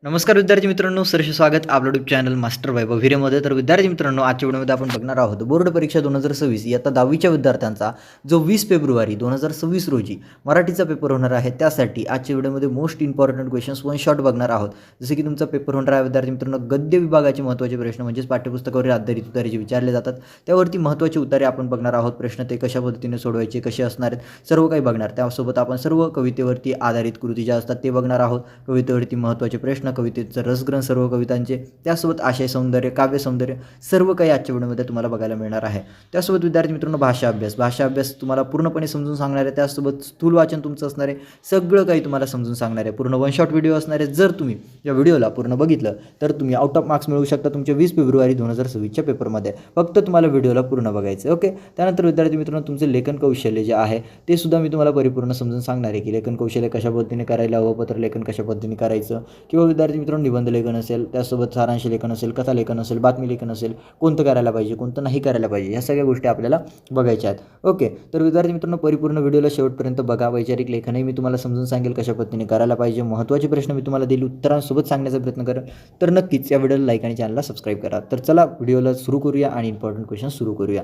नमस्कार विद्यार्थी मित्रांनो, सहर्ष स्वागत आपलं यूट्यूब चॅनल मास्टर वैभव व्हिडिओमध्ये. तर विद्यार्थी मित्रांनो, आजच्या व्हिडिओमध्ये आपण बघणार आहोत बोर्ड परीक्षा 2026 इयत्ता 10वीच्या विद्यार्थ्यांचा जो 20 फेब्रुवारी 2026 रोजी मराठीचा पेपर होणार आहे. त्यासाठी आजच्या व्हिडिओमध्ये most important questions one shot बघणार आहोत. जसे की तुमचा पेपर होणार आहे विद्यार्थी मित्रांनो, गद्य विभागाचे महत्त्वाचे प्रश्न म्हणजेच पाठ्यपुस्तकावर आधारित उत्तरे जे विचारले जातात त्यावरती महत्त्वाचे उत्तरे आपण बघणार आहोत. प्रश्न ते कशा पद्धतीने सोडवायचे, कसे असणार आहेत, सर्व काही बघणार. त्यासोबत आपण सर्व कवितेवरती आधारित कृती ज्या असतात ते बघणार आहोत. कवितेवरती महत्त्वाचे प्रश्न, कवितेचं रसग्रहण सर्व कवितांचे, त्यासोबत आशय सौंदर्य, काव्य सौंदर्य सर्व काही आजच्या व्हिडिओमध्ये तुम्हाला बघायला मिळणार आहे. त्यासोबत विद्यार्थी मित्रांनो भाषा अभ्यास तुम्हाला पूर्णपणे समजून सांगणार आहे. त्यासोबत स्थूल वाचन तुमचं असणार आहे. सगळं काही तुम्हाला समजून सांगणार आहे. पूर्ण वन शॉट व्हिडिओ असणार आहे. जर तुम्ही या व्हिडिओला पूर्ण बघितलं तर तुम्ही आउट ऑफ मार्क्स मिळवू शकता तुमच्या 20 फेब्रुवारी 2026च्या पेपरमध्ये. फक्त तुम्हाला व्हिडिओला पूर्ण बघायचं. ओके. त्यानंतर विद्यार्थी मित्रांनो, तुमचं लेखन कौशल्य जे आहे ते सुद्धा मी तुम्हाला परिपूर्ण समजून सांगणार आहे की लेखन कौशल्य कशा पद्धतीने करायला हवं, पत्रलेखन कशा पद्धतीने करायचं, किंवा विद्यार्थी मित्रांनो निबंध लेखन असेल, त्यासोबत सारांश लेखन असेल, कथा लेखन असेल, बातमी लेखन असेल, कोणतं करायला पाहिजे, कोणतं नाही करायला पाहिजे, ह्या सगळ्या गोष्टी आपल्याला बघायच्या आहेत. ओके. तर विद्यार्थी मित्रांनो, परिपूर्ण व्हिडिओला शेवटपर्यंत बघा. वैचारिक लेखनही मी तुम्हाला समजून सांगेल कशा पद्धतीने करायला पाहिजे. महत्त्वाचे प्रश्न मी तुम्हाला दिले उत्तरांसोबत सांगण्याचा प्रयत्न करेन. तर नक्कीच या व्हिडिओला लाईक आणि चॅनलला सबस्क्राईब करा. तर चला व्हिडिओला सुरू करूया आणि इम्पॉर्टंट क्वेश्चन सुरू करूया.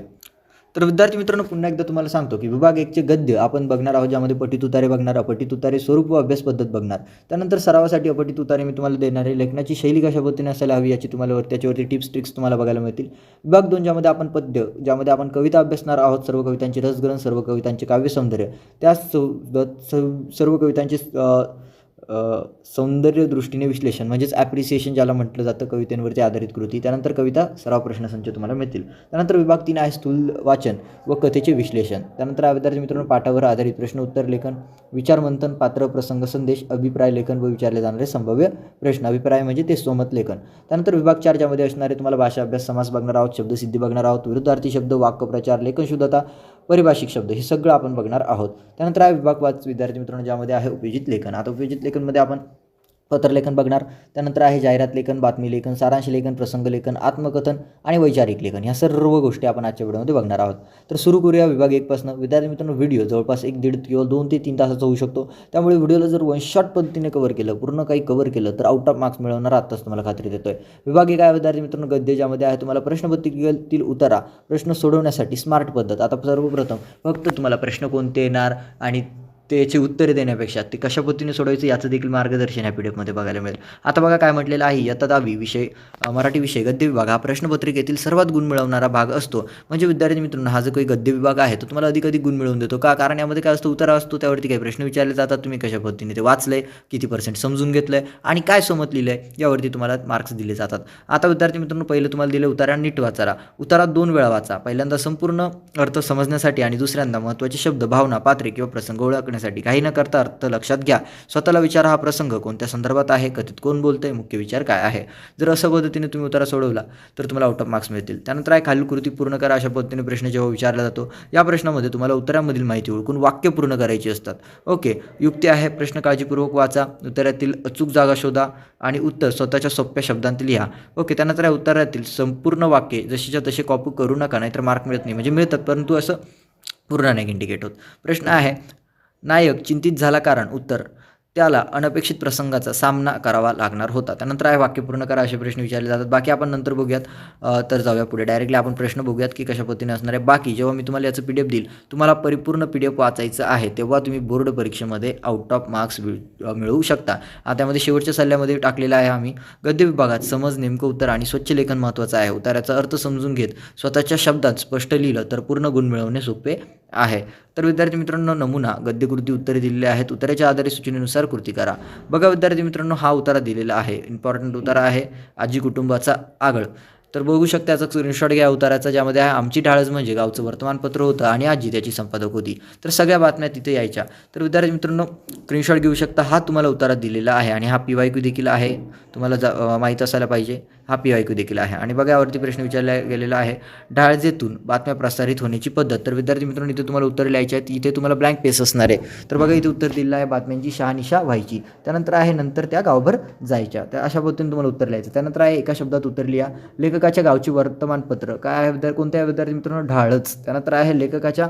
तर विद्यार्थी मित्रांनो, पुन्हा एकदा तुम्हाला सांगतो की विभाग 1चे गद्य आपण बघणार आहोत, ज्यामध्ये पठित उतारे बघणार, अपठित उतारे, स्वरूप व अभ्यास पद्धत बघणार. त्यानंतर सरावासाठी अपठित उतारे मी तुम्हाला देणार आहे. लेखनाची शैली कशा पद्धतीने असायला हवी याची तुम्हाला त्याच्यावरती टिप्स ट्रिक्स तुम्हाला बघायला मिळतील. विभाग 2 ज्यामध्ये आपण पद्य, ज्यामध्ये आपण कविता अभ्यासणार आहोत, सर्व कवितांचे रसग्रहण, सर्व कवितांचे काव्य सौंदर्य, त्यासोबत सर्व कवितांचे सौंदर्य दृष्टीने विश्लेषण म्हणजेच ॲप्रिसिएशन ज्याला म्हटलं जातं, कवितेवरती आधारित कृती. त्यानंतर कविता सराव प्रश्नसंच तुम्हाला मिळतील. त्यानंतर विभाग 3 आहे स्थूल वाचन व कथेचे विश्लेषण. त्यानंतर विद्यार्थी मित्रांनो, पाठावर आधारित प्रश्न उत्तर लेखन, विचार मंथन, पात्र प्रसंग संदेश, अभिप्राय लेखन व विचारले जाणारे संभाव्य प्रश्न. अभिप्राय म्हणजे ते स्वमत लेखन. त्यानंतर विभाग 4 ज्यामध्ये असणारे तुम्हाला भाषा अभ्यास, समास बघणार आहोत, शब्दसिद्धी बघणार आहोत, विरुद्धार्थी शब्द, वाक्यप्रचार, लेखन शुद्धता, परिभाषिक शब्द, हे सगळं आपण बघणार आहोत. त्यानंतर आहे विभाग 5 विद्यार्थी मित्रांनो, ज्यामध्ये आहे उपयोजित लेखन. आता उपयोजित लेखनमध्ये आपण पत्रलेखन बघणार. त्यानंतर आहे जाहिरात लेखन, बातमी लेखन, सारांश लेखन, प्रसंग लेखन, आत्मकथन आणि वैचारिक लेखन. ह्या सर्व गोष्टी आपण आजच्या व्हिडिओमध्ये बघणार आहोत. तर सुरू करूया विभाग 1 पासून. विद्यार्थी मित्रांनो, व्हिडिओ जवळपास 1-1.5 किंवा 2 ते 3 तासाचा होऊ शकतो. त्यामुळे व्हिडिओला जर वन शॉट पद्धतीने कव्हर केलं, पूर्ण काही कव्हर केलं, तर आउट ऑफ मार्क्स मिळवणार आत्ताच तुम्हाला खात्री देतोय. विभाग 1 आहे विद्यार्थी मित्रांनो गद्य, ज्यामध्ये आहे तुम्हाला प्रश्नपत्रिकेतील उतारा, प्रश्न सोडवण्यासाठी स्मार्ट पद्धत. आता सर्वप्रथम फक्त तुम्हाला प्रश्न कोणते येणार आणि त्याची उत्तरे देण्यापेक्षा ते कशा पद्धतीने सोडवायचं याचं देखील मार्गदर्शन या PDF मध्ये बघायला मिळेल. आता बघा काय म्हटलेलं आहे. इयत्ता 10वी विषय मराठी विषय गद्य विभाग हा प्रश्नपत्रिकेतील सर्वात गुण मिळवणारा भाग असतो. म्हणजे विद्यार्थी मित्रांनो, हा जो काही गद्य विभाग आहे तो तुम्हाला अधिक गुण मिळवून देतो. का? कारण यामध्ये काय असतं, उतारा असतो, त्यावरती काही प्रश्न विचारले जातात, तुम्ही कशा पद्धतीने ते वाचलंय, किती % समजून घेतलंय आणि काय समत लिहिलंय यावरती तुम्हाला मार्क्स दिले जातात. आता विद्यार्थी मित्रांनो, पहिलं तुम्हाला दिलं उतारा नीट वाचा. उतारा 2 वेळा वाचा. पहिल्यांदा संपूर्ण अर्थ समजण्यासाठी आणि दुसऱ्यांदा महत्त्वाचे शब्द, भावना, पात्रे किंवा प्रसंग ओळखण्यासाठी. काही न करता अर्थ लक्षात घ्या. स्वतःला विचारा, हा प्रसंग कोणत्या संदर्भात आहे, कथेत कोण बोलतंय, मुख्य विचार काय आहे. जर अशा पद्धतीने तुम्ही उतारा सोडवला तर तुम्हाला आउट ऑफ मार्क्स मिळतील. त्यानंतर आहे खालील कृती पूर्ण करा. अशा पद्धतीने प्रश्न जेव्हा विचारला जातो, या प्रश्नामध्ये तुम्हाला उत्तरामधील माहिती ओळखून वाक्य पूर्ण करायची असतात. ओके. युक्ती आहे, प्रश्न काळजीपूर्वक वाचा, उत्तरातील अचूक जागा शोधा आणि उत्तर स्वतःच्या सोप्या शब्दांत लिहा. ओके. त्यानंतर आहे उत्तरातील संपूर्ण वाक्ये जशीच्या तसे कॉपी करू नका, नाहीतर मार्क मिळत नाही. म्हणजे मिळतात परंतु असं पूर्ण नाही इंडिकेट होत. प्रश्न आहे, नायक चिंतित झाला कारण उत्तर, त्याला अनपेक्षित प्रसंगाचा सामना करावा लागणार होता. त्यानंतर आहे वाक्य पूर्ण करा. असे प्रश्न विचारले जातात. बाकी आपण नंतर बघूयात. तर जाऊया पुढे. डायरेक्टली आपण प्रश्न बघूयात की कशा पद्धतीने असणार आहे. बाकी जेव्हा मी तुम्हाला याचं PDF देईल, तुम्हाला परिपूर्ण PDF वाचायचं आहे, तेव्हा तुम्ही बोर्ड परीक्षेमध्ये आउट ऑफ मार्क्स मिळवू शकता. त्यामध्ये शेवटच्या सल्ल्यामध्ये टाकलेला आहे आम्ही गद्य विभागात समज, नेमकं उत्तर आणि स्वच्छ लेखन महत्त्वाचं आहे. उतार्याचा अर्थ समजून घेत स्वतःच्या शब्दात स्पष्ट लिहिलं तर पूर्ण गुण मिळवणे सोपे आहे. तर विद्यार्थी मित्रांनो, नमुना गद्यकृती उत्तरे दिलेली आहेत. उत्तराच्या आधारे सूचनेनुसार कृती करा. बघा विद्यार्थी मित्रांनो, हा उतारा दिलेला आहे. इम्पॉर्टंट उतारा आहे. आजी कुटुंबाचा आगळ. तर बघू शकता, याचा स्क्रीनशॉट घ्या उताराचा, ज्यामध्ये आहे आमची ढाळच म्हणजे गावचं वर्तमानपत्र होतं आणि आजी त्याची संपादक होती. तर सगळ्या बातम्या तिथे यायच्या. तर विद्यार्थी मित्रांनो, स्क्रीनशॉट घेऊ शकता. हा तुम्हाला उतारा दिलेला आहे आणि हा PYQ देखील आहे. तुम्हाला माहीत असायला पाहिजे. हा PYQ देखील आहे. आणि बघा यावरती प्रश्न विचारला गेलेला आहे, ढाळजेतून बातम्या प्रसारित होण्याची पद्धत. तर विद्यार्थी मित्रांनो, इथे तुम्हाला उत्तर लिहायचे आहेत. इथे तुम्हाला ब्लँक पेस असणार आहे. तर बघा इथे उत्तर दिलेलं आहे, बातम्यांची शहानिशा व्हायची. त्यानंतर आहे नंतर त्या गावभर जायच्या. त्या अशा पद्धतीने तुम्हाला उत्तर लिहायचं. त्यानंतर आहे एका शब्दात उत्तर लिहा. लेखकाच्या गावचे वर्तमानपत्र काय आहे, कोणत्या विद्यार्थी मित्रांनो, ढाळच. त्यानंतर आहे लेखकाच्या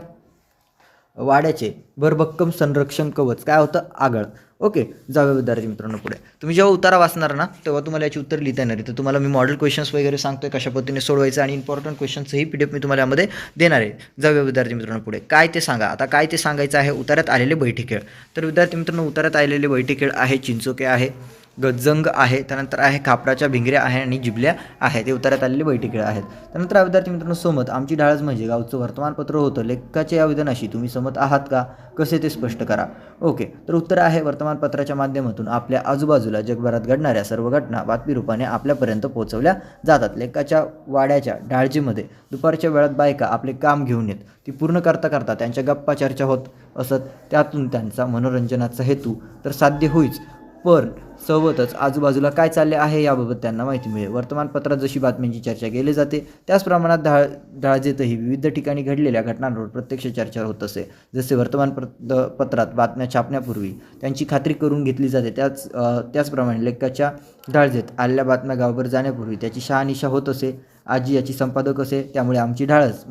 वाड्याचे भरभक्कम संरक्षण कवच काय होतं, आगळ. ओके, जाऊया विद्यार्थी मित्रांनो पुढे. तुम्ही जेव्हा उतारा वाचणार ना तेव्हा तुम्हाला याची उत्तर लिहिता येणार आहे. तर तुम्हाला मी मॉडेल क्वेश्चन्स वगैरे सांगतोय कशा पद्धतीने सोडवायचं आणि इम्पॉर्टंट क्वेश्चन्सही PDF मी तुम्हाला यामध्ये देणार आहे. जाऊया विद्यार्थी मित्रांनो पुढे. काय ते सांगा. आता काय ते सांगायचं आहे, उतार्यात आलेले बैठी खेळ. तर विद्यार्थी मित्रांनो उतार्यात आलेले बैठी खेळ आहे चिंचोके आहे, गजंग आहे, त्यानंतर आहे खापराच्या भिंगऱ्या आहे आणि जिबल्या आहे. ते उतार्यात आलेले बैठी खेळ आहेत. त्यानंतर विद्यार्थी मित्रांनो सोमत आमची ढाळच म्हणजे गावचं वर्तमानपत्र होतं. लेखकाच्या या विधानाशी तुम्ही सहमत आहात का, कसे ते स्पष्ट करा. ओके, तर उत्तर आहे वर्तमानपत्राच्या माध्यमातून आपल्या आजूबाजूला जगभरात घडणाऱ्या सर्व घटना बातमी रूपाने आपल्यापर्यंत पोहोचवल्या जातात. लेखकाच्या वाड्याच्या ढाळजीमध्ये दुपारच्या वेळात बायका आपले काम घेऊन येत. ती पूर्ण करता करता त्यांच्या गप्पा चर्चा होत असत. त्यातून त्यांचा मनोरंजनाचा हेतू तर साध्य होईच, पण सोबतच आजूबाजूला काय चालले आहे याबाबत त्यांना माहिती मिळेल. वर्तमानपत्रात जशी बातम्यांची चर्चा केली जाते त्याच प्रमाणात ढाळजेतही विविध ठिकाणी घडलेल्या घटनांवर प्रत्यक्ष चर्चा होत असे. जसे वर्तमानपत्रात बातम्या छापण्यापूर्वी त्यांची खात्री करून घेतली जाते, त्याचप्रमाणे लेखकाच्या ढाळजेत आलेल्या बातम्या गावभर जाण्यापूर्वी त्याची शहानिशा होत असे. आजी याची संपादक असे, त्यामुळे आमची ढाळच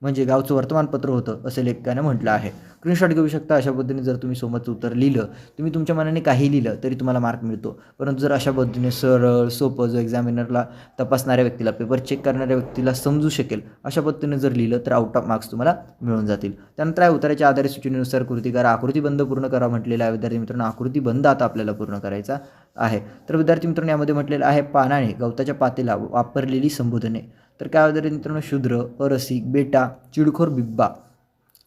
म्हणजे गावचं वर्तमानपत्र होतं असे लेखकाने म्हटलं आहे. स्क्रीनशॉट घेऊ शकता. अशा पद्धतीने जर तुम्ही सोमतचं उत्तर लिहिलं, तुम्ही तुमच्या मनाने काही लिहिलं तरी तुम्हाला मार्क मिळतो. परंतु जर अशा पद्धतीने सरळ सोपं जो एक्झामिनरला तपासणाऱ्या व्यक्तीला, पेपर चेक करणाऱ्या व्यक्तीला समजू शकेल अशा पद्धतीने जर लिहिलं तर आउट ऑफ मार्क्स तुम्हाला मिळून जातील. त्यानंतर आहे उत्तराच्या आधारे सूचनेनुसार कृती करा. आकृतीबंध पूर्ण करा म्हटलेलं आहे. विद्यार्थी मित्रांनो आकृतीबंध आता आपल्याला पूर्ण करायचा आहे. तर विद्यार्थी मित्रांनो यामध्ये म्हटलेलं आहे पानाने गवताच्या पातेला वापरलेली संबोधने. तर काय विद्यार्थी मित्रांनो शूद्र, अरसिक, बेटा, चिडखोर, बिब्बा.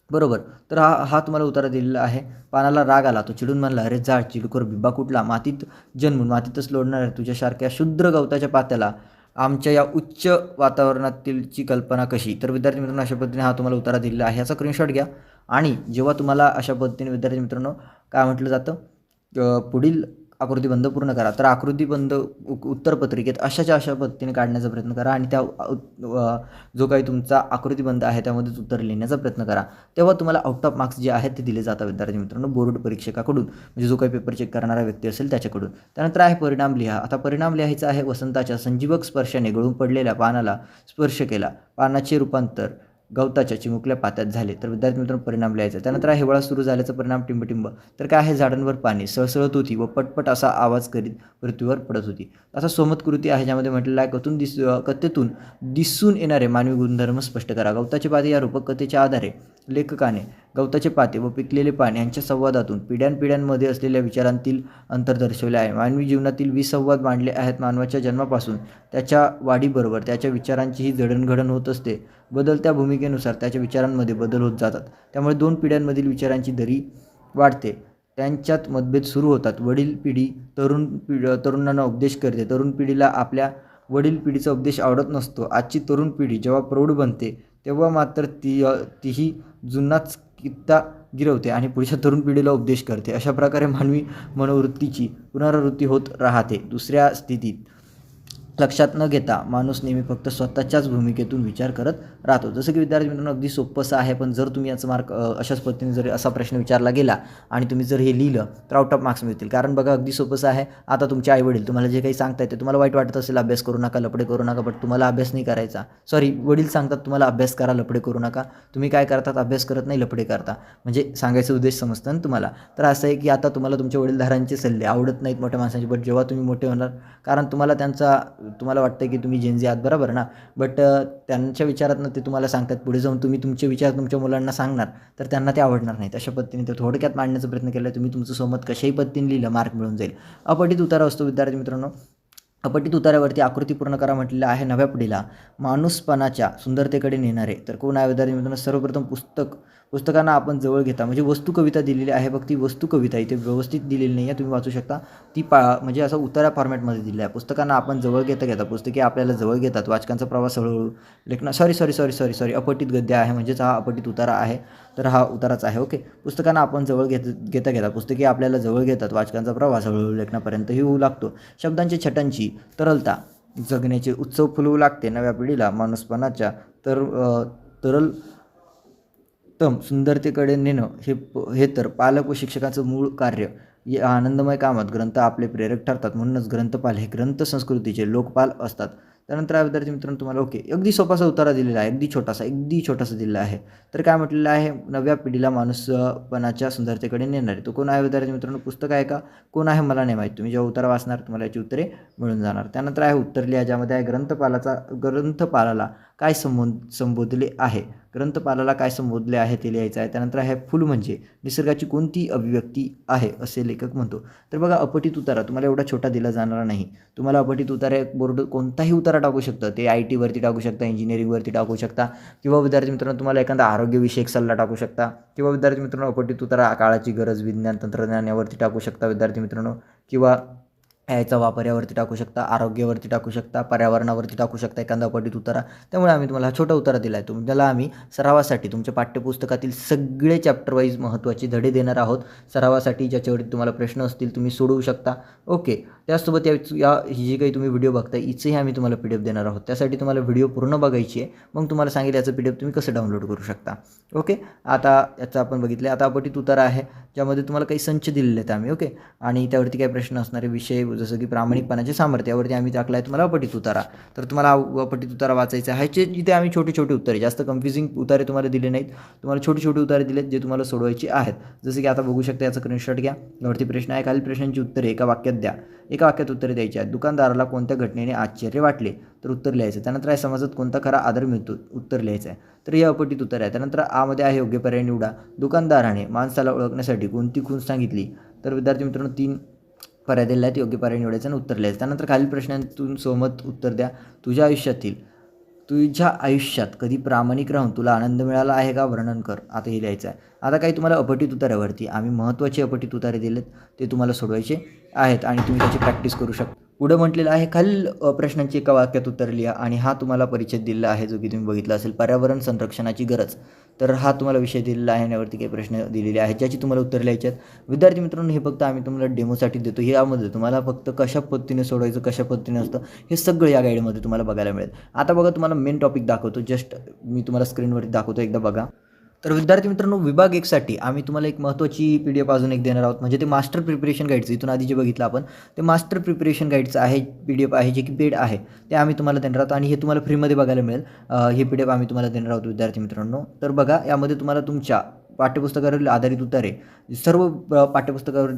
बरोबर. तर हा तुम्हाला उत्तर दिलेला आहे. पानाला राग आला, तो चिडून म्हणला, अरे जाड चिडखोर बिब्बा कुठला, मातीत जन्मून मातीतच लोळणार तुझ्यासारख्या शूद्र गवताच्या पात्याला आमच्या या उच्च वातावरणातीलची कल्पना कशी. तर विद्यार्थी मित्रांनो अशा पद्धतीने हा तुम्हाला उत्तर दिलेला आहे. याचा स्क्रीनशॉट घ्या आणि जेव्हा तुम्हाला अशा पद्धतीने विद्यार्थी मित्रांनो काय म्हटलं जातं, पुढील आकृतीबंध पूर्ण करा. तर आकृतीबंध उत्तरपत्रिकेत अशा पद्धतीने काढण्याचा प्रयत्न करा आणि त्या जो काही तुमचा आकृतीबंध आहे त्यामध्येच उत्तर लिहिण्याचा प्रयत्न करा. तेव्हा तुम्हाला आउट ऑफ मार्क्स जे आहेत ते दिले जातात विद्यार्थी मित्रांनो बोर्ड परीक्षकाकडून, म्हणजे जो काही पेपर चेक करणारा व्यक्ती असेल त्याच्याकडून. त्यानंतर आहे परिणाम लिहा. आता परिणाम लिहायचा आहे. वसंताच्या संजीवक स्पर्शाने गळून पडलेल्या पानाला स्पर्श केला, पानाचे रूपांतर गवताच्या चिमुकल्या पात्यात झाले. तर विद्यार्थी मित्रांनो परिणाम लिहायचा. त्यानंतर आहे हिवाळा सुरू झाल्याचा परिणाम टिंबटिंब. तर काय आहे, झाडांवर पाणी सळसळत होती व पटपट असा आवाज करीत पृथ्वीवर पडत होती. आता सोमत कृती आहे ज्यामध्ये म्हटलेलं आहे कथेतून दिसून येणारे मानवी गुणधर्म स्पष्ट करा. गवताचे पाते या रूपक कथेच्या आधारे लेखकाने गवताचे पाते व पिकलेले पान यांच्या संवादातून पिढ्यानपिढ्यांमध्ये असलेल्या विचारांतील अंतर दर्शवले आहे. मानवी जीवनातील विसंवाद मांडले आहेत. मानवाच्या जन्मापासून त्याच्या वाढीबरोबर त्याच्या विचारांचीही जडणघडण होत असते. बदलत्या भूमिकेनुसार त्याच्या विचारांमध्ये बदल होत जातात. त्यामुळे दोन पिढ्यांमधील विचारांची दरी वाढते, त्यांच्यात मतभेद सुरू होतात. वडील पिढी तरुणांना उपदेश करते. तरुण पिढीला आपल्या वडील पिढीचा उपदेश आवडत नसतो. आजची तरुण पिढी जेव्हा प्रौढ बनते तेव्हा मात्र तीही जुनाच कित्ता गिरवते आणि पुढच्या तरुण पिढीला उपदेश करते. अशा प्रकारे मानवी मनोवृत्तीची पुनरावृत्ती होत राहते. दुसऱ्या स्थितीत लक्षात न घेता माणूस नेहमी फक्त स्वतःच्याच भूमिकेतून विचार करत राहतो. जसं की विद्यार्थी मित्रांनो अगदी सोपंसं आहे, पण जर तुम्ही याचा मार्क अशाच पद्धतीने जर असा प्रश्न विचारला गेला आणि तुम्ही जर हे लिहिलं तर आउट ऑफ मार्क्स मिळतील. कारण बघा अगदी सोपंसं आहे. आता तुमचे आईवडील तुम्हाला जे काही सांगतायत ते तुम्हाला वाईट वाटत असेल, अभ्यास करू नका, लपडे करू नका, बट तुम्हाला अभ्यास नाही करायचा. वडील सांगतात तुम्हाला अभ्यास करा, लपडे करू नका. तुम्ही काय करतात, अभ्यास करत नाही, लपडे करता. म्हणजे सांगायचा उद्देश समजतं ना तुम्हाला. तर असं आहे की आता तुम्हाला तुमच्या वडीलधारांचे सल्ले आवडत नाहीत मोठ्या माणसांचे, बट जेव्हा तुम्ही मोठे होणार, कारण तुम्हाला वाटतं की तुम्ही जेनझी आहात बरोबर ना, बट त्यांच्या विचारातनं ते तुम्हाला सांगतात, पुढे जाऊन तुम्ही तुमचे विचार तुमच्या मुलांना सांगणार तर त्यांना ते आवडणार नाहीत. अशा पद्धतीने ते थोडक्यात मांडण्याचा प्रयत्न केला. तुम्ही तुमचं सोमत कशाही पद्धतीने लिहिलं मार्क मिळून जाईल. अपठित उतारा असतो विद्यार्थी मित्रांनो. अपठित उतारावरती आकृती पूर्ण करा म्हटलेलं आहे. नव्या पिढीला माणूसपणाच्या सुंदरतेकडे नेणारे. तर कोण आहे विद्यार्थी मित्रांनो, सर्वप्रथम पुस्तकांना आपण जवळ घेता, म्हणजे वस्तू कविता दिलेली आहे बघ, ती वस्तू कविता इथे व्यवस्थित दिलेली नाही आहे, तुम्ही वाचू शकता. ती म्हणजे असं उतारा फॉर्मॅटमध्ये दिलेलं आहे. पुस्तकांना आपण जवळ घेता पुस्तके आपल्याला जवळ घेतात. वाचकांचा प्रवास हळूहळू लेखना सॉरी अपठित गद्य आहे, म्हणजेच हा अपठित उतारा आहे. तर हा उताराच आहे. ओके, पुस्तकांना आपण जवळ घेता पुस्तके आपल्याला जवळ घेतात. वाचकांचा प्रवास हळूहळू लेखनापर्यंतही होऊ लागतो. शब्दांची छटांची तरलता जगण्याचे उत्सव फुलवू लागते. नव्या पिढीला माणूसपणाच्या तरलतम सुंदरतेकडे नेणं हे तर पालक व शिक्षकाचं मूळ कार्य. या आनंदमय कामात ग्रंथ आपले प्रेरक ठरतात. म्हणूनच ग्रंथपाल हे ग्रंथ संस्कृतीचे लोकपाल असतात. त्यानंतर आहे विद्यार्थी मित्रांनो तुम्हाला ओके अगदी सोपासा उतारा दिलेला आहे, अगदी छोटासा दिलेला आहे. तर काय म्हटलेलं आहे, नव्या पिढीला माणूसपणाच्या सुंदरतेकडे नेणारे. तो कोण आहे विद्यार्थी मित्रांनो, पुस्तक आहे का, कोण आहे मला नाही माहीत. तुम्ही जेव्हा उतारा वाचणार तुम्हाला याची उत्तरे मिळून जाणार. त्यानंतर आहे उत्तर लिहा, ज्यामध्ये आहे ग्रंथपालाला काय संबोधले आहे, ग्रंथपालाला काय संबोधले आहे ते लिहायचं आहे. त्यानंतर आहे फुल म्हणजे निसर्गाची कोणती अभिव्यक्ती आहे असे लेखक म्हणतो. तर बघा अपठित उतारा तुम्हाला एवढा छोटा दिला जाणार नाही. तुम्हाला अपठित उतारा बोर्ड कोणताही उतारा टाकू शकतं, ते IT वरती टाकू शकता, इंजिनिअरिंगवरती टाकू शकता, किंवा विद्यार्थी मित्रांनो तुम्हाला एखादा आरोग्यविषयक सल्ला टाकू शकता, किंवा विद्यार्थी मित्रांनो अपठित उतारा काळाची गरज, विज्ञान तंत्रज्ञान यावरती टाकू शकता विद्यार्थी मित्रांनो, किंवा याचा वापर यावरती टाकू शकता, आरोग्यावरती टाकू शकता, पर्यावरणावरती टाकू शकता एखादा अपठित उतारा. त्यामुळे आम्ही तुम्हाला हा छोटा उतारा दिला आहे. तुम्हाला आम्ही सरावासाठी तुमच्या पाठ्यपुस्तकातील सगळे चॅप्टर वाईज महत्त्वाचे धडे देणार आहोत सरावासाठी, ज्याच्यावरती तुम्हाला प्रश्न असतील तुम्ही सोडवू शकता. ओके, त्याचसोबत ही जी काही तुम्ही व्हिडिओ बघताय हिचंही आम्ही तुम्हाला PDF देणार आहोत. त्यासाठी तुम्हाला व्हिडिओ पूर्ण बघायची आहे, मग तुम्हाला सांगेल याचं PDF तुम्ही कसं डाउनलोड करू शकता. ओके, आता याचं आपण बघितलं. आता अपठित उतारा आहे, ज्यामध्ये तुम्हाला काही संच दिलेले आहेत आम्ही. ओके, आणि त्यावरती काही प्रश्न असणारे विषय जसं की प्रामाणिकपणाचे सामर्थ्य यावरती आम्ही टाकला आहे तुम्हाला अपठित उतारा. तर तुम्हाला अपठित उतारा वाचायचा आहे. जिथे आम्ही छोटे उत्तरे, जास्त कन्फ्युजिंग उतारे तुम्हाला दिले नाहीत, तुम्हाला छोटे उतारे दिलेत जे तुम्हाला सोडवायचे आहेत. जसं की आता बघू शकता, याचा स्क्रीनशॉट घ्या. यावरती प्रश्न आहे, खालील प्रश्नांची उत्तरे एका वाक्यात द्या. एका वाक्यात उत्तरे द्यायची आहेत. दुकानदाराला कोणत्या घटनेने आश्चर्य वाटले, तर उत्तर लिहायचं. त्यानंतर आहे समाजात कोणता खरा आदर मिळतो, उत्तर लिहायचं आहे. तर हे अपठित उत्तर आहे. त्यानंतर आमध्ये आहे योग्य पर्याय निवडा. दुकानदाराने माणसाला ओळखण्यासाठी कोणती खूण सांगितली, तर विद्यार्थी मित्रांनो 3 पर्याय दिले आहेत, योग्य पर्याय निवडायचं आणि उत्तर लिहायचं. त्यानंतर खालील प्रश्नांतून सहमत उत्तर द्या. तुझ्या आयुष्यात कधी प्रामाणिक राहून तुला आनंद मिळाला आहे का, वर्णन कर. आता हे लिहायचं आहे. आता काही तुम्हाला अपठित उतारावरती आम्ही महत्त्वाचे अपठित उतारे दिलेत, ते तुम्हाला सोडवायचे आहेत आणि तुम्ही त्याची प्रॅक्टिस करू शकता. पुढं म्हटलेलं आहे, खालील प्रश्नांची एका वाक्यात उत्तर लिहा. आणि हा तुम्हाला परिच्छेद दिलेला आहे, जो की तुम्ही बघितला असेल, पर्यावरण संरक्षणाची गरज. तर हा तुम्हाला विषय दिलेला आहे, यावरती काही प्रश्न दिलेले आहेत ज्याची तुम्हाला उत्तर लिहायची आहेत. विद्यार्थी मित्रांनो, हे फक्त आम्ही तुम्हाला डेमोसाठी देतो. यामध्ये तुम्हाला फक्त कशा पद्धतीने सोडवायचं, कशा पद्धतीने असतं, हे सगळं या गाईडमध्ये तुम्हाला बघायला मिळेल. आता बघा, तुम्हाला मेन टॉपिक दाखवतो, जस्ट मी तुम्हाला स्क्रीनवरती दाखवतो, एकदा बघा. तर विद्यार्थी मित्रांनो, विभाग 1 साठी आम्ही तुम्हाला एक महत्त्वाची PDF अजून एक देणार आहोत, म्हणजे ते मास्टर प्रिपरेशन गाईडचं. इथून आधी जे बघितलं आपण, ते मास्टर प्रिपरेशन गाईडचं आहे, PDF आहे, जे की पेड आहे, ते आम्ही तुम्हाला देणार आहोत आणि हे तुम्हाला फ्रीमध्ये बघायला मिळेल. हे PDF आम्ही तुम्हाला देणार आहोत विद्यार्थी मित्रांनो. तर बघा, यामध्ये तुम्हाला तुमच्या पाठ्यपुस्तकावरील आधारित उतारे, सर्व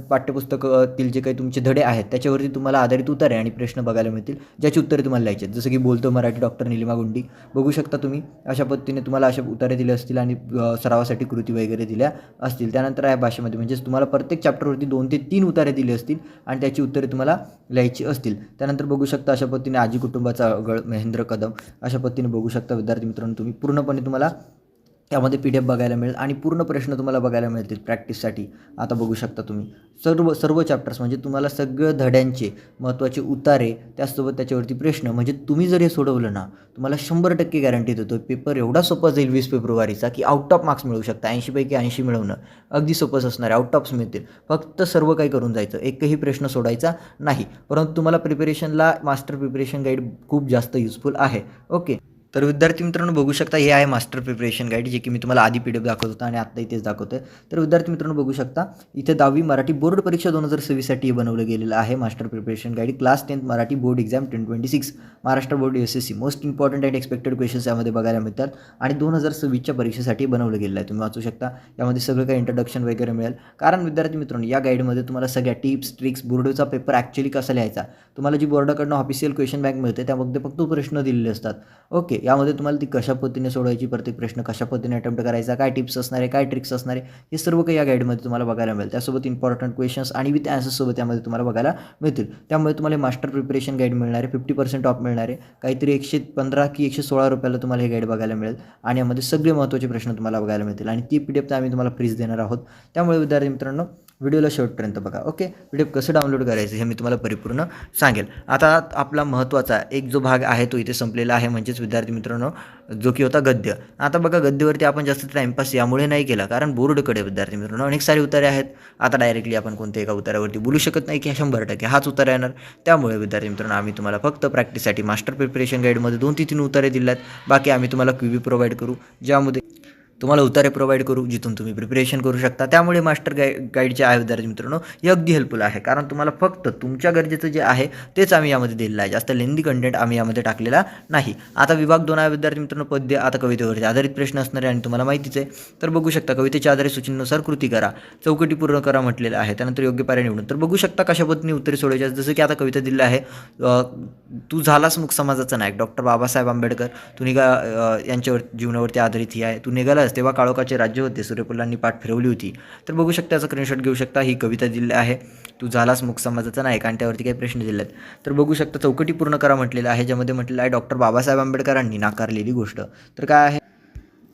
पाठ्यपुस्तकातील जे काही तुमचे धडे आहेत त्याच्यावरती तुम्हाला आधारित उतारे आणि प्रश्न बघायला मिळतील, ज्याची उत्तरे तुम्हाला लिहायची आहेत. जसं की बोलतो मराठी, डॉक्टर निलिमा गुंडी. बघू शकता तुम्ही, अशा पद्धतीने तुम्हाला अशा उतारे दिले असतील आणि सरावासाठी कृती वगैरे दिल्या असतील. त्यानंतर आहे भाषेमध्ये, म्हणजेच तुम्हाला प्रत्येक चॅप्टरवरती 2 ते 3 उतारे दिले असतील आणि त्याची उत्तरे तुम्हाला लिहायची असतील. त्यानंतर बघू शकता, अशा पद्धतीने आजी कुटुंबाचा गळ, महेंद्र कदम, अशा पद्धतीने बघू शकता विद्यार्थी मित्रांनो. तुम्ही पूर्णपणे तुम्हाला त्यामध्ये PDF बघायला मिळेल आणि पूर्ण प्रश्न तुम्हाला बघायला मिळतील प्रॅक्टिससाठी. आता बघू शकता तुम्ही सर्व चॅप्टर्स, म्हणजे तुम्हाला सगळं धड्यांचे महत्त्वाचे उतारे, त्याचसोबत त्याच्यावरती प्रश्न, म्हणजे तुम्ही जर हे सोडवलं ना, तुम्हाला 100% गॅरंटी देतो, पेपर एवढा सोपा जाईल 20 फेब्रुवारीचा, की आउट ऑफ मार्क्स मिळू शकता. 80 पैकी 80 मिळवणं अगदी सोपंच असणार आहे. आउट ऑफ्स मिळतील. फक्त सर्व काही करून जायचं, एकही प्रश्न सोडायचा नाही. परंतु तुम्हाला प्रिपरेशनला मास्टर प्रिपरेशन गाईड खूप जास्त युजफुल आहे. ओके, तर विद्यार्थी मित्रांनो बघू शकता, हे आहे मास्टर प्रिपरेशन गाईड, जे की मी तुम्हाला आधी PDF दाखवत होता आणि आत्ता इथेच दाखवतो आहे. तर विद्यार्थी मित्रांनो बघू शकता, इथे 10वी मराठी बोर्ड परीक्षा 2026साठी बनवलं गेलेलं आहे master preparation guide. Class 10 Marathi board exam 2026, Maharashtra board SSC. Most important and expected questions यामध्ये बघायला मिळतात आणि 2026च्या परीक्षेसाठी बनवलं गेलेलं आहे. तुम्ही वाचू शकता, यामध्ये सगळं काही इंट्रोडक्शन वगैरे मिळेल. कारण विद्यार्थी मित्रांनो, या गाईडमध्ये तुम्हाला सगळ्या टिप्स, ट्रिक्स, बोर्डचा पेपर ॲक्च्युअली कसा लिहायचा, तुम्हाला जी बोर्डाकडनं ऑफिशियल क्वेश्चन बँक मिळते त्यामध्ये फक्त प्रश्न दिलेले असतात. ओके, यामध्ये तुम्हाला ती कशा पद्धतीने सोडवायची, प्रत्येक प्रश्न कशा पद्धतीने अटेम्प्ट करायचा, काय टिप्स असणारे, काय ट्रिक्स असणारे, हे सर्व काही या गाईडमध्ये तुम्हाला बघायला मिळेल. त्यासोबत इम्पॉर्टंट क्वेश्चन्स आणि विथ ॲन्सर्ससोबत यामध्ये तुम्हाला बघायला मिळतील. त्यामुळे तुम्हाला मास्टर प्रिपरेशन गाईड मिळणार आहे, 50% ऑफ मिळणार आहे. काहीतरी 115 की 116 रुपयाला तुम्हाला हे गाईड बघायला मिळेल आणि यामध्ये सगळे महत्त्वाचे प्रश्न तुम्हाला बघायला मिळतील आणि ती PDF तर आम्ही तुम्हाला फ्रीज देणार आहोत. त्यामुळे विद्यार्थी मित्रांनो, व्हिडिओला शेवटपर्यंत बघा. ओके, PDF कसं डाउनलोड करायचं हे मी तुम्हाला परिपूर्ण सांगेल. आता आपला महत्त्वाचा एक जो भाग आहे तो इथे संपलेला आहे, म्हणजेच विद्यार्थी मित्रांनो, जो की होता गद्य. आता बघा, गद्यवरती आपण जास्त टाईमपास यामुळे नाही केला, कारण बोर्डकडे विद्यार्थी मित्रांनो अनेक सारे उतारे आहेत. आता डायरेक्टली आपण कोणत्या एका उतारावरती बोलू शकत नाही की 100% हाच उतारा येणार. त्यामुळे विद्यार्थी मित्रांनो, आम्ही तुम्हाला फक्त प्रॅक्टिससाठी मास्टर प्रिपरेशन गाईडमध्ये 2 ते 3 उतारे दिले आहेत. बाकी आम्ही तुम्हाला QB प्रोव्हाइड करू, ज्यामध्ये तुम्हाला उत्तरे प्रोव्हाइड करू जिथून तुम्ही प्रिपरेशन करू शकता. त्यामुळे मास्टर गाईडचे आहे विद्यार्थी मित्रांनो, हे अगदी हेल्पफुल आहे. कारण तुम्हाला फक्त तुमच्या गरजेचं जे आहे तेच आम्ही यामध्ये दिलेलं आहे. जास्त लेंदी कंटेंट आम्ही यामध्ये टाकलेला नाही. आता विभाग 2 आहे विद्यार्थी मित्रांनो, पद्य. आता कवितेवरती आधारित प्रश्न असणार आहे आणि तुम्हाला माहितीच आहे. तर बघू शकता कवितेच्या आधारित सूचनेनुसार कृती करा, चौकटी पूर्ण करा म्हटलेलं आहे. त्यानंतर योग्य पर्याय निवडून. तर बघू शकता कशा पद्धतीने उत्तरे सोडवायची आहेत. जसं की आता कविता दिलेली आहे, तू झालास मुक समाजाचा नायक. डॉक्टर बाबासाहेब आंबेडकर यांच्यावर जीवनावरती आधारित ही आहे. तू निघालास तेव्हा काळोखाचे राज्य होते, सूर्यफुलांनी पाठ फिरवली होती. तर बघू शकता, याचा स्क्रीनशॉट घेऊ शकता. ही कविता दिलेली आहे, तू झालास मुक समाजाचा नायक, आणि त्यावरती काही प्रश्न दिले आहेत. तर बघू शकता चौकटी पूर्ण करा म्हटलेलं आहे, ज्यामध्ये म्हटलेलं आहे डॉक्टर बाबासाहेब आंबेडकरांनी नाकारलेली गोष्ट. तर काय आहे,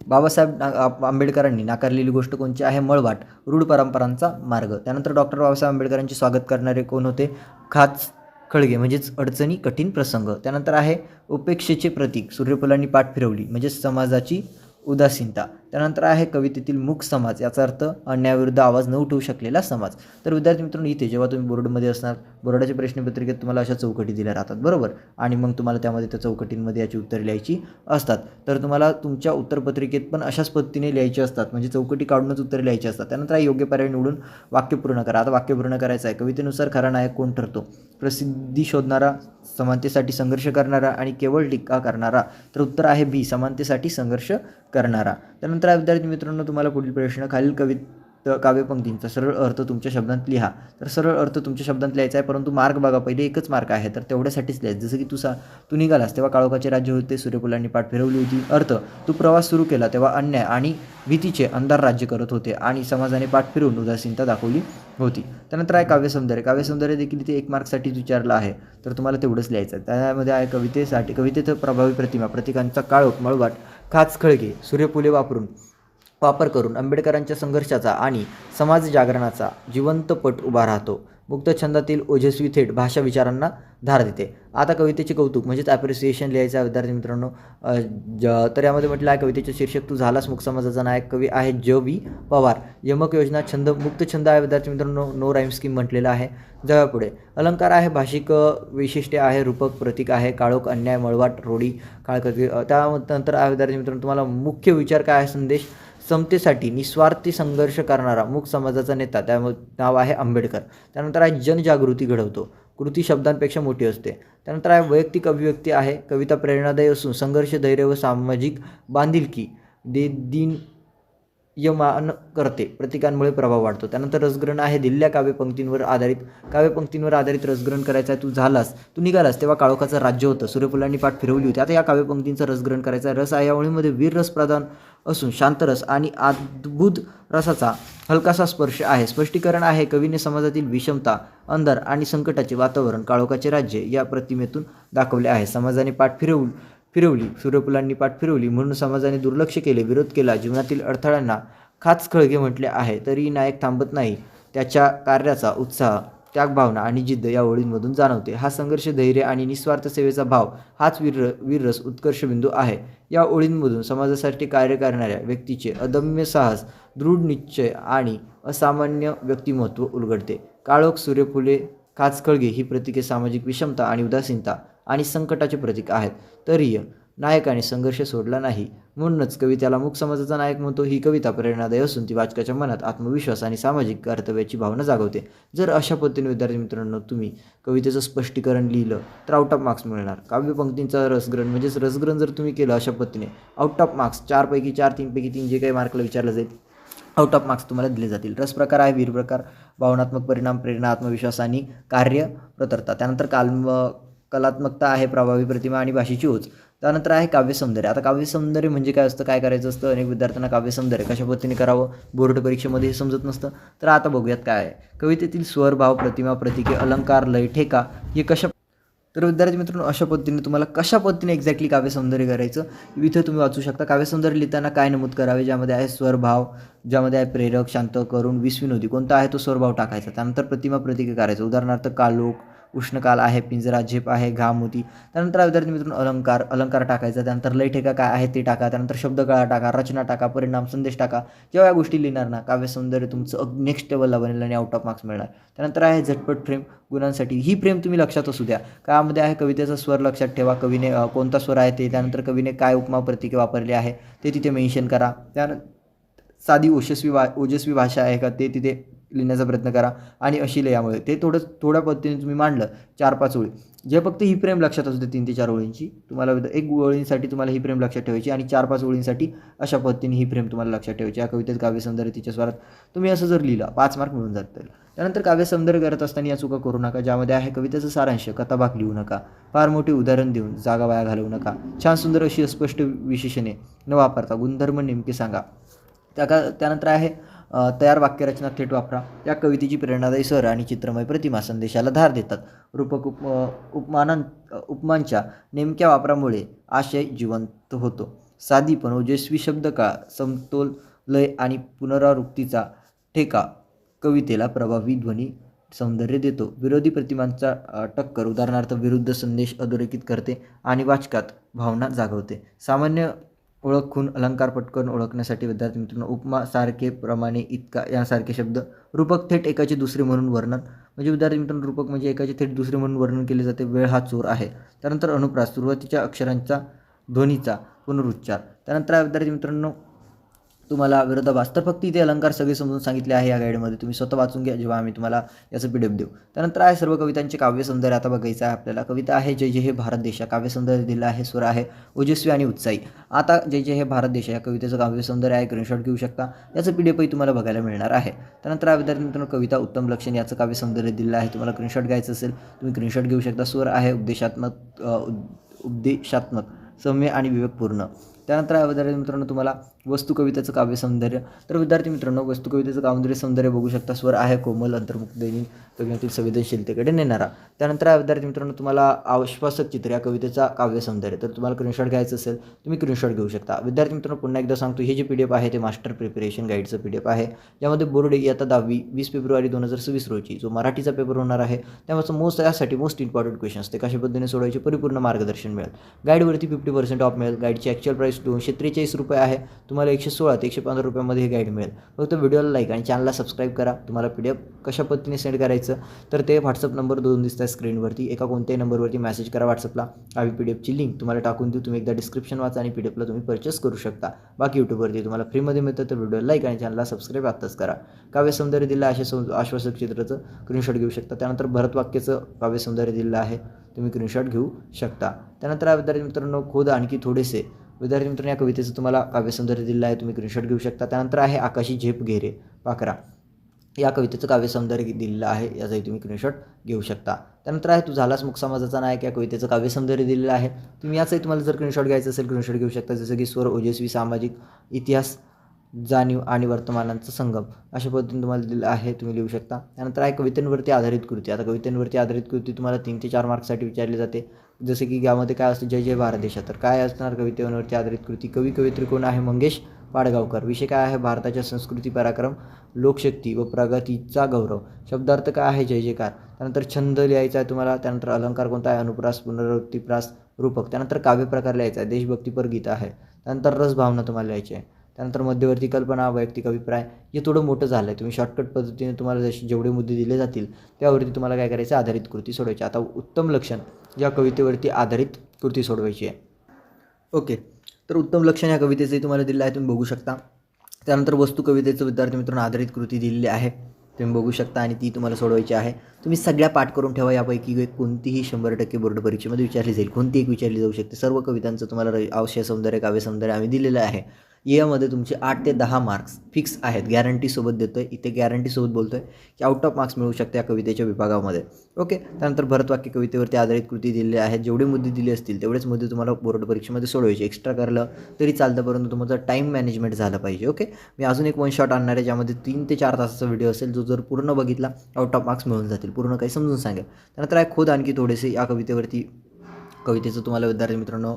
बाबासाहेब आंबेडकरांनी नाकारलेली गोष्ट कोणची आहे, मळवाट, रूढ परंपरांचा मार्ग. त्यानंतर डॉक्टर बाबासाहेब आंबेडकरांचे स्वागत करणारे कोण होते, खाच खळगे म्हणजेच अडचणी कठीण प्रसंग. त्यानंतर आहे उपेक्षेचे प्रतीक, सूर्यफुलांनी पाठ फिरवली म्हणजे समाजाची उदासीनता. त्यानंतर आहे कवितेतील मुक समाज, याचा अर्थ अन्यायाविरुद्ध आवाज न उठवू शकलेला समाज. तर विद्यार्थी मित्रांनो, इथे जेव्हा तुम्ही बोर्डमध्ये असणार, बोर्डाच्या प्रश्नपत्रिकेत तुम्हाला अशा चौकटी दिल्या राहतात बरोबर, आणि मग तुम्हाला त्यामध्ये त्या चौकटींमध्ये याची उत्तरे लिहायची असतात. तर तुम्हाला तुमच्या उत्तरपत्रिकेत पण अशाच पद्धतीने लिहायची असतात, म्हणजे चौकटी काढूनच उत्तरे लिहायची असतात. त्यानंतर योग्य पर्याय निवडून वाक्य पूर्ण करा. आता वाक्य पूर्ण करायचं आहे. कवितेनुसार खरा नायक कोण ठरतो, प्रसिद्धी शोधणारा, समानतेसाठी संघर्ष करणारा आणि केवळ टीका करणारा. तर उत्तर आहे बी, समानतेसाठी संघर्ष करणारा. त्यानंतर विद्यार्थी मित्रांनो, तुम्हाला पुढील प्रश्न, खालील काव्यपंक्तींचा सरळ अर्थ तुमच्या शब्दांत लिहा. तर सरळ अर्थ तुमच्या शब्दांत लिहायचा आहे, परंतु मार्क बघा, पहिले एकच मार्क आहे, तर तेवढ्यासाठीच लिहायचं. जसं की तू निघालास तेव्हा काळोखाचे राज्य होते, सूर्यफुलांनी पाठ फिरवली होती. अर्थ, तू प्रवास सुरू केला तेव्हा अन्याय आणि भीतीचे अंधार राज्य करत होते आणि समाजाने पाठ फिरवून उदासीनता दाखवली होती. त्यानंतर आहे काव्यसौंदर्य. काव्यसौंदर्य देखील इथे 1 मार्कसाठी विचारलं आहे, तर तुम्हाला तेवढंच लिहायचं आहे. त्यामध्ये आहे कवितेत प्रभावी प्रतिमा, प्रतीकांचा काळोख, मळवाट, खाच खळगे, सूर्यफुले वापर करून आंबेडकरांच्या संघर्षाचा आणि समाज जागरणाचा जिवंत पट उभा राहतो. मुक्त छंदातील ओजस्वी थेट भाषा विचारांना धार देते. आता कवितेचे कौतुक म्हणजेच ॲप्रिसिएशन लिहायचं आहे विद्यार्थी मित्रांनो. तर यामध्ये म्हटलं आहे कवितेचे शीर्षक, तू झालास मुक समाजाचा नायक. कवी आहे J.V. पवार. यमक योजना, छंद, मुक्त छंद आहे विद्यार्थी मित्रांनो, नो राईम स्कीम म्हटलेलं आहे. जवळ पुढे अलंकार आहे, भाषिक वैशिष्ट्य आहे, रूपक, प्रतीक आहे, काळोख, अन्याय, मळवाट, रोडी, काळकवी. त्यानंतर आहे विद्यार्थी मित्रांनो, तुम्हाला मुख्य विचार काय आहे, संदेश, समतेसाठी निस्वार्थी संघर्ष करणारा मुक समाजाचा नेता, त्यामध्ये नाव आहे आंबेडकर. त्यानंतर आहे जनजागृती घडवतो, कृती शब्दांपेक्षा मोठी असते. त्यानंतर आहे वैयक्तिक अभिव्यक्ती आहे, कविता प्रेरणादायी असून संघर्ष, धैर्य व सामाजिक बांधिलकी यमान करते, प्रतीकांमुळे प्रभाव वाढतो. त्यानंतर रसग्रहण आहे, दिलेल्या काव्यपंक्तींवर आधारित रसग्रहण करायचं आहे. तू निघालास तेव्हा काळोखाचं राज्य होतं, सूर्यफुलांनी पाठ फिरवली होती. आता या काव्यपंक्तींचं रसग्रहण करायचं आहे. रस आहे, या ओळीमध्ये वीर रस प्रधान असून शांतरस आणि अद्भुत रसाचा हलकासा स्पर्श आहे. स्पष्टीकरण आहे, कवीने समाजातील विषमता, अंधार आणि संकटाचे वातावरण, काळोखाचे राज्य या प्रतिमेतून दाखवले आहे. समाजाने पाठ फिरवली, सूर्यफुलांनी पाठ फिरवली म्हणून समाजाने दुर्लक्ष केले, विरोध केला, जीवनातील अडथळ्यांना खाच खळगे म्हटले आहे. तरी नायक थांबत नाही, त्याच्या कार्याचा उत्साह, त्यागभावना आणि जिद्द या ओळींमधून जाणवते. हा संघर्ष, धैर्य आणि निस्वार्थ सेवेचा भाव हाच वीररस उत्कर्ष बिंदू आहे. या ओळींमधून समाजासाठी कार्य करणाऱ्या व्यक्तीचे अदम्य साहस, दृढ निश्चय आणि असामान्य व्यक्तिमत्व उलगडते. काळोख, सूर्यफुले, खाचखळगे ही प्रतीके सामाजिक विषमता आणि उदासीनता आणि संकटाचे प्रतीक आहेत. तरीही नायकाने संघर्ष सोडला नाही, म्हणूनच कवी त्याला मुक समाजाचा नायक म्हणतो. ही कविता प्रेरणादायी असून ती वाचकाच्या मनात आत्मविश्वास आणि सामाजिक कर्तव्याची भावना जागवते. जर अशा पद्धतीने विद्यार्थी मित्रांनो तुम्ही कवितेचं स्पष्टीकरण लिहिलं तर आउट ऑफ मार्क्स मिळणार. काव्यपंक्तींचा रसग्रहण म्हणजेच रसग्रहण जर तुम्ही केलं अशा पद्धतीने, आउट ऑफ मार्क्स 4 पैकी 4, 3 पैकी 3 जे काही मार्कला विचारलं जाईल, आउट ऑफ मार्क्स तुम्हाला दिले जातील. रस प्रकार आहे, वीर प्रकार, भावनात्मक परिणाम, प्रेरणा, आत्मविश्वास आणि कार्यप्रतरता. त्यानंतर कलात्मकता आहे, प्रभावी प्रतिमा आणि भाषेची ओज. त्यानंतर आहे काव्यसौंदर्य. आता काव्यसौंदर्य म्हणजे काय असतं, काय करायचं असतं, अनेक विद्यार्थ्यांना काव्यसौंदर्य कशा पद्धतीने करावं बोर्ड परीक्षेमध्ये हे समजत नसतं. तर आता बघूयात काय आहे. कवितेतील स्वर, भाव, प्रतिमा, प्रतीके, अलंकार, लय, ठेका हे तर विद्यार्थी मित्रांनो अशा पद्धतीने तुम्हाला कशा पद्धतीने एक्झॅक्टली काव्यसौंदर्य करायचं इथे तुम्ही वाचू शकता. काव्यसौंदर्य लिहिताना काय नमूद करावे, ज्यामध्ये आहे स्वरभाव, ज्यामध्ये आहे प्रेरक, शांत, करून, विस्विनोदी कोणता आहे तो स्वरभाव टाकायचा. त्यानंतर प्रतिमा, प्रतीके करायचं. उदाहरणार्थ कालोख, उष्णकाल आहे, पिंजरा, झेप आहे, घाम, मोती. त्यानंतर विद्यार्थी मित्रांनो अलंकार टाकायचा. त्यानंतर लय ठेका काय आहे ते टाका. त्यानंतर शब्दकळा टाका, रचना टाका, परिणाम, संदेश टाका. जेव्हा या गोष्टी लिहिणार ना, काव्यसौंदर्य तुमचं नेक्स्ट लेवलला बनेल आणि आउट ऑफ मार्क्स मिळणार. त्यानंतर आहे झटपट फ्रेम गुणांसाठी. ही फ्रेम तुम्ही लक्षात असू द्या. कामध्ये आहे कवितेचा स्वर लक्षात ठेवा, कवीने कोणता स्वर आहे ते, त्यानंतर कवीने काय उपमा प्रतीके वापरली आहे ते तिथे मेन्शन करा. त्यानंतर साधी ओजस्वी भाषा आहे का ते तिथे लिहिण्याचा प्रयत्न करा आणि अशिलयामुळे ते थोड्या पद्धतीने तुम्ही मांडलं 4-5 ओळी. जे फक्त ही फ्रेम लक्षात असू दे 3 ते 4 ओळींची. तुम्हाला एक ओळींसाठी तुम्हाला ही फ्रेम लक्षात ठेवायची आणि 4-5 ओळींसाठी अशा पद्धतीने ही फ्रेम तुम्हाला लक्षात ठेवायची. या कवितेत काव्यसौंदर्य तिच्या स्वरात तुम्ही असं जर लिहिलं 5 मार्क मिळून जातील. त्यानंतर काव्यसौंदर्य करत असताना या चुका करू नका, ज्यामध्ये आहे कवितेचा सारांश, कथाभाग लिहू नका, फार मोठे उदाहरण देऊन जागा वाया घालवू नका, छान सुंदर अशी अस्पष्ट विशेषणे न वापरता गुणधर्म नेमके सांगा. त्यानंतर आहे तयार वाक्यरचना थेट वापरा. या कवितेची प्रेरणादायी स्वर आणि चित्रमय प्रतिमा संदेशाला धार देतात. रूपक उपमांच्या नेमक्या वापरामुळे आशय जिवंत होतो. साधीपण, ओजस्वी शब्दकाळ, समतोल, लय आणि पुनरावृत्तीचा ठेका कवितेला प्रभावी ध्वनी सौंदर्य देतो. विरोधी प्रतिमांचा टक्कर, उदाहरणार्थ विरुद्ध संदेश अधोरेखित करते आणि वाचकात भावना जागवते. सामान्य ओळख, खूण, अलंकार पटकन ओळखण्यासाठी विद्यार्थी मित्रांनो उपमा, सारखे, प्रमाणे, इतका यांसारखे शब्द. रूपक थेट एकाचे दुसरे म्हणून वर्णन. म्हणजे विद्यार्थी मित्रांनो रूपक म्हणजे एकाचे थेट दुसरे म्हणून वर्णन केले जाते. वेळ हा चोर आहे. त्यानंतर अनुप्रास, सुरुवातीच्या अक्षरांचा ध्वनीचा पुनरुच्चार. त्यानंतर विद्यार्थी मित्रांनो तुम्हाला विरोधाभास. तर फक्त इथे अलंकार सगळे समजून सांगितले आहे या गाईडमध्ये. तुम्ही स्वतः वाचून घ्या जेव्हा आम्ही तुम्हाला याचं PDF देऊ. त्यानंतर आहे सर्व कवितांचे काव्यसौंदर्य आता बघायचं आहे आपल्याला. कविता आहे जय जय हे भारत देशा. काव्यसौंदर्य दिलं आहे, स्वर आहे ओजस्वी आणि उत्साही. आता जय जय हे भारत देशा या कवितेचं काव्यसौंदर्य आहे, स्क्रीनशॉट घेऊ शकता. याचं PDF तुम्हाला बघायला मिळणार आहे. त्यानंतर विद्यार्थी मित्रांनो कविता उत्तम लक्षण याचं काव्यसौंदर्य दिलं आहे. तुम्हाला स्क्रीनशॉट घ्यायचं असेल तुम्ही स्क्रीनशॉट घेऊ शकता. स्वर आहे उपदेशात्मक, सौम्य आणि विवेकपूर्ण. त्यानंतर विद्यार्थी मित्रांनो तुम्हाला वस्तू कवितेचं काव्यसौंदर्य. तर विद्यार्थी मित्रांनो वस्तू कवितेचं काव्यसौंदर्य बघू शकता. स्वर आहे कोमल, अंतर्मुख, दैनिक कवितेतील संवेदनशीलतेकडे नेणारा. त्यानंतर विद्यार्थी मित्रांनो तुम्हाला आश्वासक चित्र या कवितेचा काव्यसौंदर्य. तर तुम्हाला स्क्रीनशॉट घ्यायचं असेल तुम्ही स्क्रीनशॉट घेऊ शकता. विद्यार्थी मित्रांनो पुन्हा एकदा सांगतो, हे जे PDF आहे ते मास्टर प्रिपरेशन गाईडचं PDF आहे. यामध्ये बोर्ड इयत्ता 10वी 20 फेब्रुवारी 2026 रोजी जो मराठीचा पेपर होणार आहे त्यामध्ये यासाठी मोस्ट इम्पॉर्टंट क्वेश्चन्स ते कशा पद्धतीने सोडवायचे परिपूर्ण मार्गदर्शन मिळेल. गाईडवरती 50% ऑफ मिळेल. गाईडची ॲक्च्युअल प्राईस ₹243 आहे. तुम्हाला 116 ते 115 रुपयामध्ये हे गाईड मिळेल. फक्त व्हिडिओला लाईक आणि चॅनलला सबस्क्राईब करा. तुम्हाला PDF कशा पद्धतीने सेंड करायचं तर ते व्हॉट्सअप नंबर 2 दिसत आहे स्क्रीनवरती. एका कोणत्याही नंबरवरती मेसेज करा व्हॉट्सअपला. आम्ही PDFची लिंक तुम्हाला टाकून देऊ. तुम्ही एकदा डिस्क्रिप्शन वाचा आणि PDFला तुम्ही परचेस करू शकता. बाकी यूट्यूबवरती तुम्हाला फ्रीमध्ये मिळतं. तर व्हिडिओला लाईक आणि चॅनलला सबस्क्राईब आत्ताच करा. काव्यसौंदर्य दिलं आहे आश्वासक चित्राचं स्क्रीनशॉट घेऊ शकता. त्यानंतर भरतवाक्याचं काव्यसौंदर्य दिलं आहे तुम्ही स्क्रीनशॉट घेऊ शकता. त्यानंतर विद्यार्थी मित्रांनो खोद आणखी थोडेसे. विद्यार्थी मित्रांनो या कवितेचं तुम्हाला काव्यसौंदर्य दिलं आहे तुम्ही स्क्रीनशॉट घेऊ शकता. त्यानंतर आहे आकाशी झेप घेरे पाखरा. या कवितेचं काव्यसौंदर्य दिलेलं आहे, याचाही तुम्ही स्क्रीनशॉट घेऊ शकता. त्यानंतर आहे तू झालास मुख समाजाचा नायक. या कवितेचं काव्यसौंदर्य दिलेलं आहे. तुम्ही याचाही तुम्हाला जर स्क्रीनशॉट घ्यायचं असेल स्क्रीनशॉट घेऊ शकता. जसं की स्वर, ओजस्वी, सामाजिक, इतिहास, जाणीव आणि वर्तमानांचा संगम अशा पद्धतीने तुम्हाला दिलं आहे तुम्ही लिहू शकता. त्यानंतर आहे कवितेंवरती आधारित कृती. आता कवितेंवरती आधारित कृती तुम्हाला 3 ते 4 मार्क्ससाठी विचारली जाते. जसे की यामध्ये काय असतं जय जय भारत देशा. तर काय असणार कवितेवरती आधारित कृती. कवियत्री कोण आहे मंगेश पाडगावकर. विषय काय आहे भारताच्या संस्कृती, पराक्रम, लोकशक्ती व प्रगतीचा गौरव. शब्दार्थ काय आहे जय जयकार. त्यानंतर छंद लिहायचा आहे तुम्हाला. त्यानंतर अलंकार कोणता आहे अनुप्रास, पुनरावृत्ती, प्रास, रूपक. त्यानंतर काव्यप्रकार लिहायचा आहे देशभक्तीपर गीत आहे. त्यानंतर रसभावना तुम्हाला लिहायची आहे. त्यानंतर मध्यवर्ती कल्पना, वैयक्तिक अभिप्राय. हे थोडं मोठं झालं आहे. तुम्ही शॉर्टकट पद्धतीने तुम्हाला जेवढे मुद्दे दिले जातील त्यावरती तुम्हाला काय करायचं आधारित कृती सोडवायची. आता उत्तम लक्षण या कवितेवरती आधारित कृती सोडवायची आहे. ओके, तर उत्तम लक्षण या कवितेचंही तुम्हाला दिलं आहे तुम्ही बघू शकता. त्यानंतर वस्तू कवितेचं विद्यार्थी मित्रांनो आधारित कृती दिलेली आहे तुम्ही बघू शकता आणि ती तुम्हाला सोडवायची आहे. तुम्ही सगळ्या पाठ करून ठेवा. यापैकी कोणतीही 100% बोर्ड परीक्षेमध्ये विचारली जाईल. कोणती एक विचारली जाऊ शकते. सर्व कवितांचं तुम्हाला आशय सौंदर्य, काव्यसौंदर्य आम्ही दिलेलं आहे. यामध्ये तुमचे 8 ते 10 मार्क्स फिक्स आहेत. गॅरंटीसोबत देतो आहे. इथे गॅरंटीसोबत बोलतो आहे की आउट ऑफ मार्क्स मिळू शकते या कवितेच्या विभागामध्ये. ओके, त्यानंतर भरतवाक्य कवितेवरती आधारित कृती दिलेली आहेत. जेवढे मुद्दे दिले असतील तेवढेच मुद्दे तुम्हाला बोर्ड परीक्षेमध्ये सोडवायचे. एक्स्ट्रा करलं तरी चालतं परंतु तुमचं टाईम मॅनेजमेंट झालं पाहिजे. ओके, मी अजून एक 1 शॉट आणणार आहे ज्यामध्ये 3 ते 4 तासाचा व्हिडिओ असेल. जो जर पूर्ण बघितला आउट ऑफ मार्क्स मिळून जातील. पूर्ण काही समजून सांगेल. त्यानंतर आहे खोद आणखी थोडेसे. या कवितेचं तुम्हाला विद्यार्थी मित्रांनो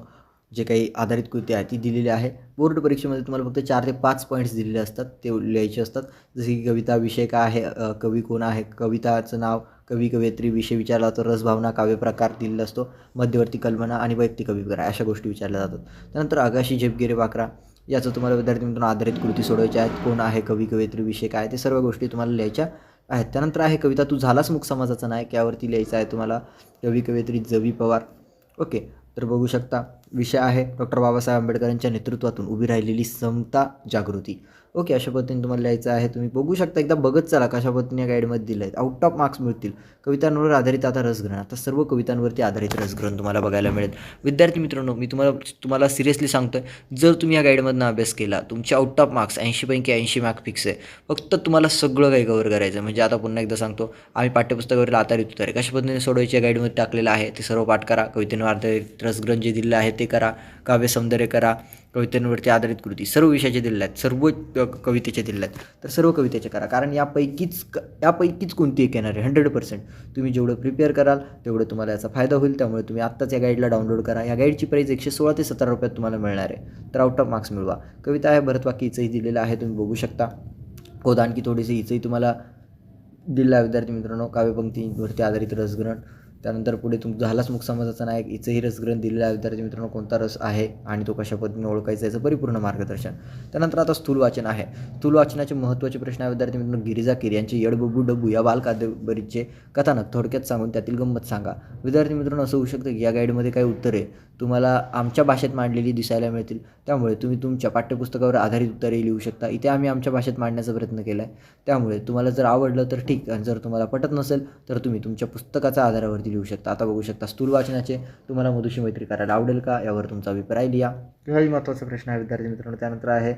जे काही आधारित कृती आहे ती दिलेली आहे. बोर्ड परीक्षेमध्ये तुम्हाला फक्त 4 ते 5 पॉईंट्स दिलेले असतात ते लिहायचे असतात. जसे की कविता, विषय काय आहे, कवी कोण आहे, कविताचं नाव, कवी कवयित्री विषय विचारला जातो, रसभावना काव्यप्रकार दिलेला असतो, मध्यवर्ती कल्पना आणि वैयक्तिक अभिप्राय अशा गोष्टी विचारल्या जातात. त्यानंतर आगाशी झेपगिरी वाकरा याचं तुम्हाला विद्यार्थी मित्रांनो आधारित कृती सोडवायच्या आहेत. कोण आहे कवी कवयित्री, विषय काय, ते सर्व गोष्टी तुम्हाला लिहायच्या आहेत. त्यानंतर आहे कविता तू झालास मुक समाजाचा नायक, यावरती लिहायचं आहे तुम्हाला. कवी कवयित्री जवी पवार. ओके, तर बघू शकता विषय आहे डॉक्टर बाबासाहेब आंबेडकरांच्या नेतृत्वातून उभी राहिलेली समता जागृती. ओके, अशा पद्धतीने तुम्हाला लिहायचं आहे. तुम्ही बघू शकता, एकदा बघत चला कशा पद्धतीने गाईडमध्ये दिलं आहे. आउट ऑफ मार्क्स मिळतील. कवितांवर आधारित आता रसग्रहण, आता सर्व कवितांवरती आधारित रसग्रहण तुम्हाला बघायला मिळेल. विद्यार्थी मित्रांनो, मी तुम्हाला सिरियसली सांगतो आहे, जर तुम्ही या गाईडमधनं अभ्यास केला, तुमचे आउट ऑफ मार्क्स 80पैकी 80 मार्क फिक्स आहे. फक्त तुम्हाला सगळं काही कव्हर करायचं आहे. म्हणजे आता पुन्हा एकदा सांगतो, आम्ही पाठ्यपुस्तकावरील आधारित उत्तरे कशा पद्धतीने सोडवायची या गाईडमध्ये टाकलेलं आहे, ते सर्व पाठ करा. कवितेवर आधारित रसग्रहण जे दिलेलं आहे ते करा. काव्य सौंदर्य करा. कवितेवरती आधारित कृती सर्व विषयाचे दिलेले आहेत, सर्व कवितेचे दिलेले आहेत. तर सर्व कवितेचे करा, कारण यापैकीच कोणती एक येणार आहे 100%. तुम्ही जेवढं प्रिपेअर कराल तेवढं तुम्हाला याचा फायदा होईल. त्यामुळे तुम्ही आत्ताच या गाईडला डाउनलोड करा. या गाईडची प्राईस 116 ते 17 रुपयात तुम्हाला मिळणार आहे. तर आउट ऑफ मार्क्स मिळवा. कविता आहे भरतवाक्य, हिचंही दिलेलं आहे, तुम्ही बघू शकता. आणखी थोडीशी हिचंही तुम्हाला दिलं आहे विद्यार्थी मित्रांनो. काव्यपंक्तीवरती आधारित रसग्रहण. त्यानंतर पुढे झालाच मुक समाजाचा नायक, हिचंही रसग्रहण दिलेलं आहे विद्यार्थी मित्रांनो. कोणता रस आहे आणि तो कशा पद्धतीने ओळखायचा याचं परिपूर्ण मार्गदर्शन. त्यानंतर आता स्थूल वाचन आहे. स्थूल वाचनाचे महत्त्वाचे प्रश्न आहे विद्यार्थी मित्रांनो. गिरिजा किर यांचे यडबबू डब्बू या बालकादंबरीचे कथानक थोडक्यात सांगून त्यातील गंमत सांगा. विद्यार्थी मित्रांनो, असं होऊ शकतं की या गाईडमध्ये काही उत्तरे तुम्हाला आमच्या भाषेत मांडलेली दिसायला मिळतील. त्यामुळे तुम्ही तुमच्या पाठ्यपुस्तकावर आधारित उत्तरे लिहू शकता. इथे आम्ही आमच्या भाषेत मांडण्याचा प्रयत्न केला आहे. त्यामुळे तुम्हाला जर आवडलं तर ठीक, आणि जर तुम्हाला पटत नसेल तर तुम्ही तुमच्या पुस्तकाच्या आधारावरती लिहू शकता. आता बघू शकता स्थूल वाचनाचे तुम्हाला मधुशी मैत्री करायला आवडेल का, यावर तुमचा अभिप्राय लिहा. हाही महत्त्वाचा प्रश्न आहे विद्यार्थी मित्रांनो. त्यानंतर आहे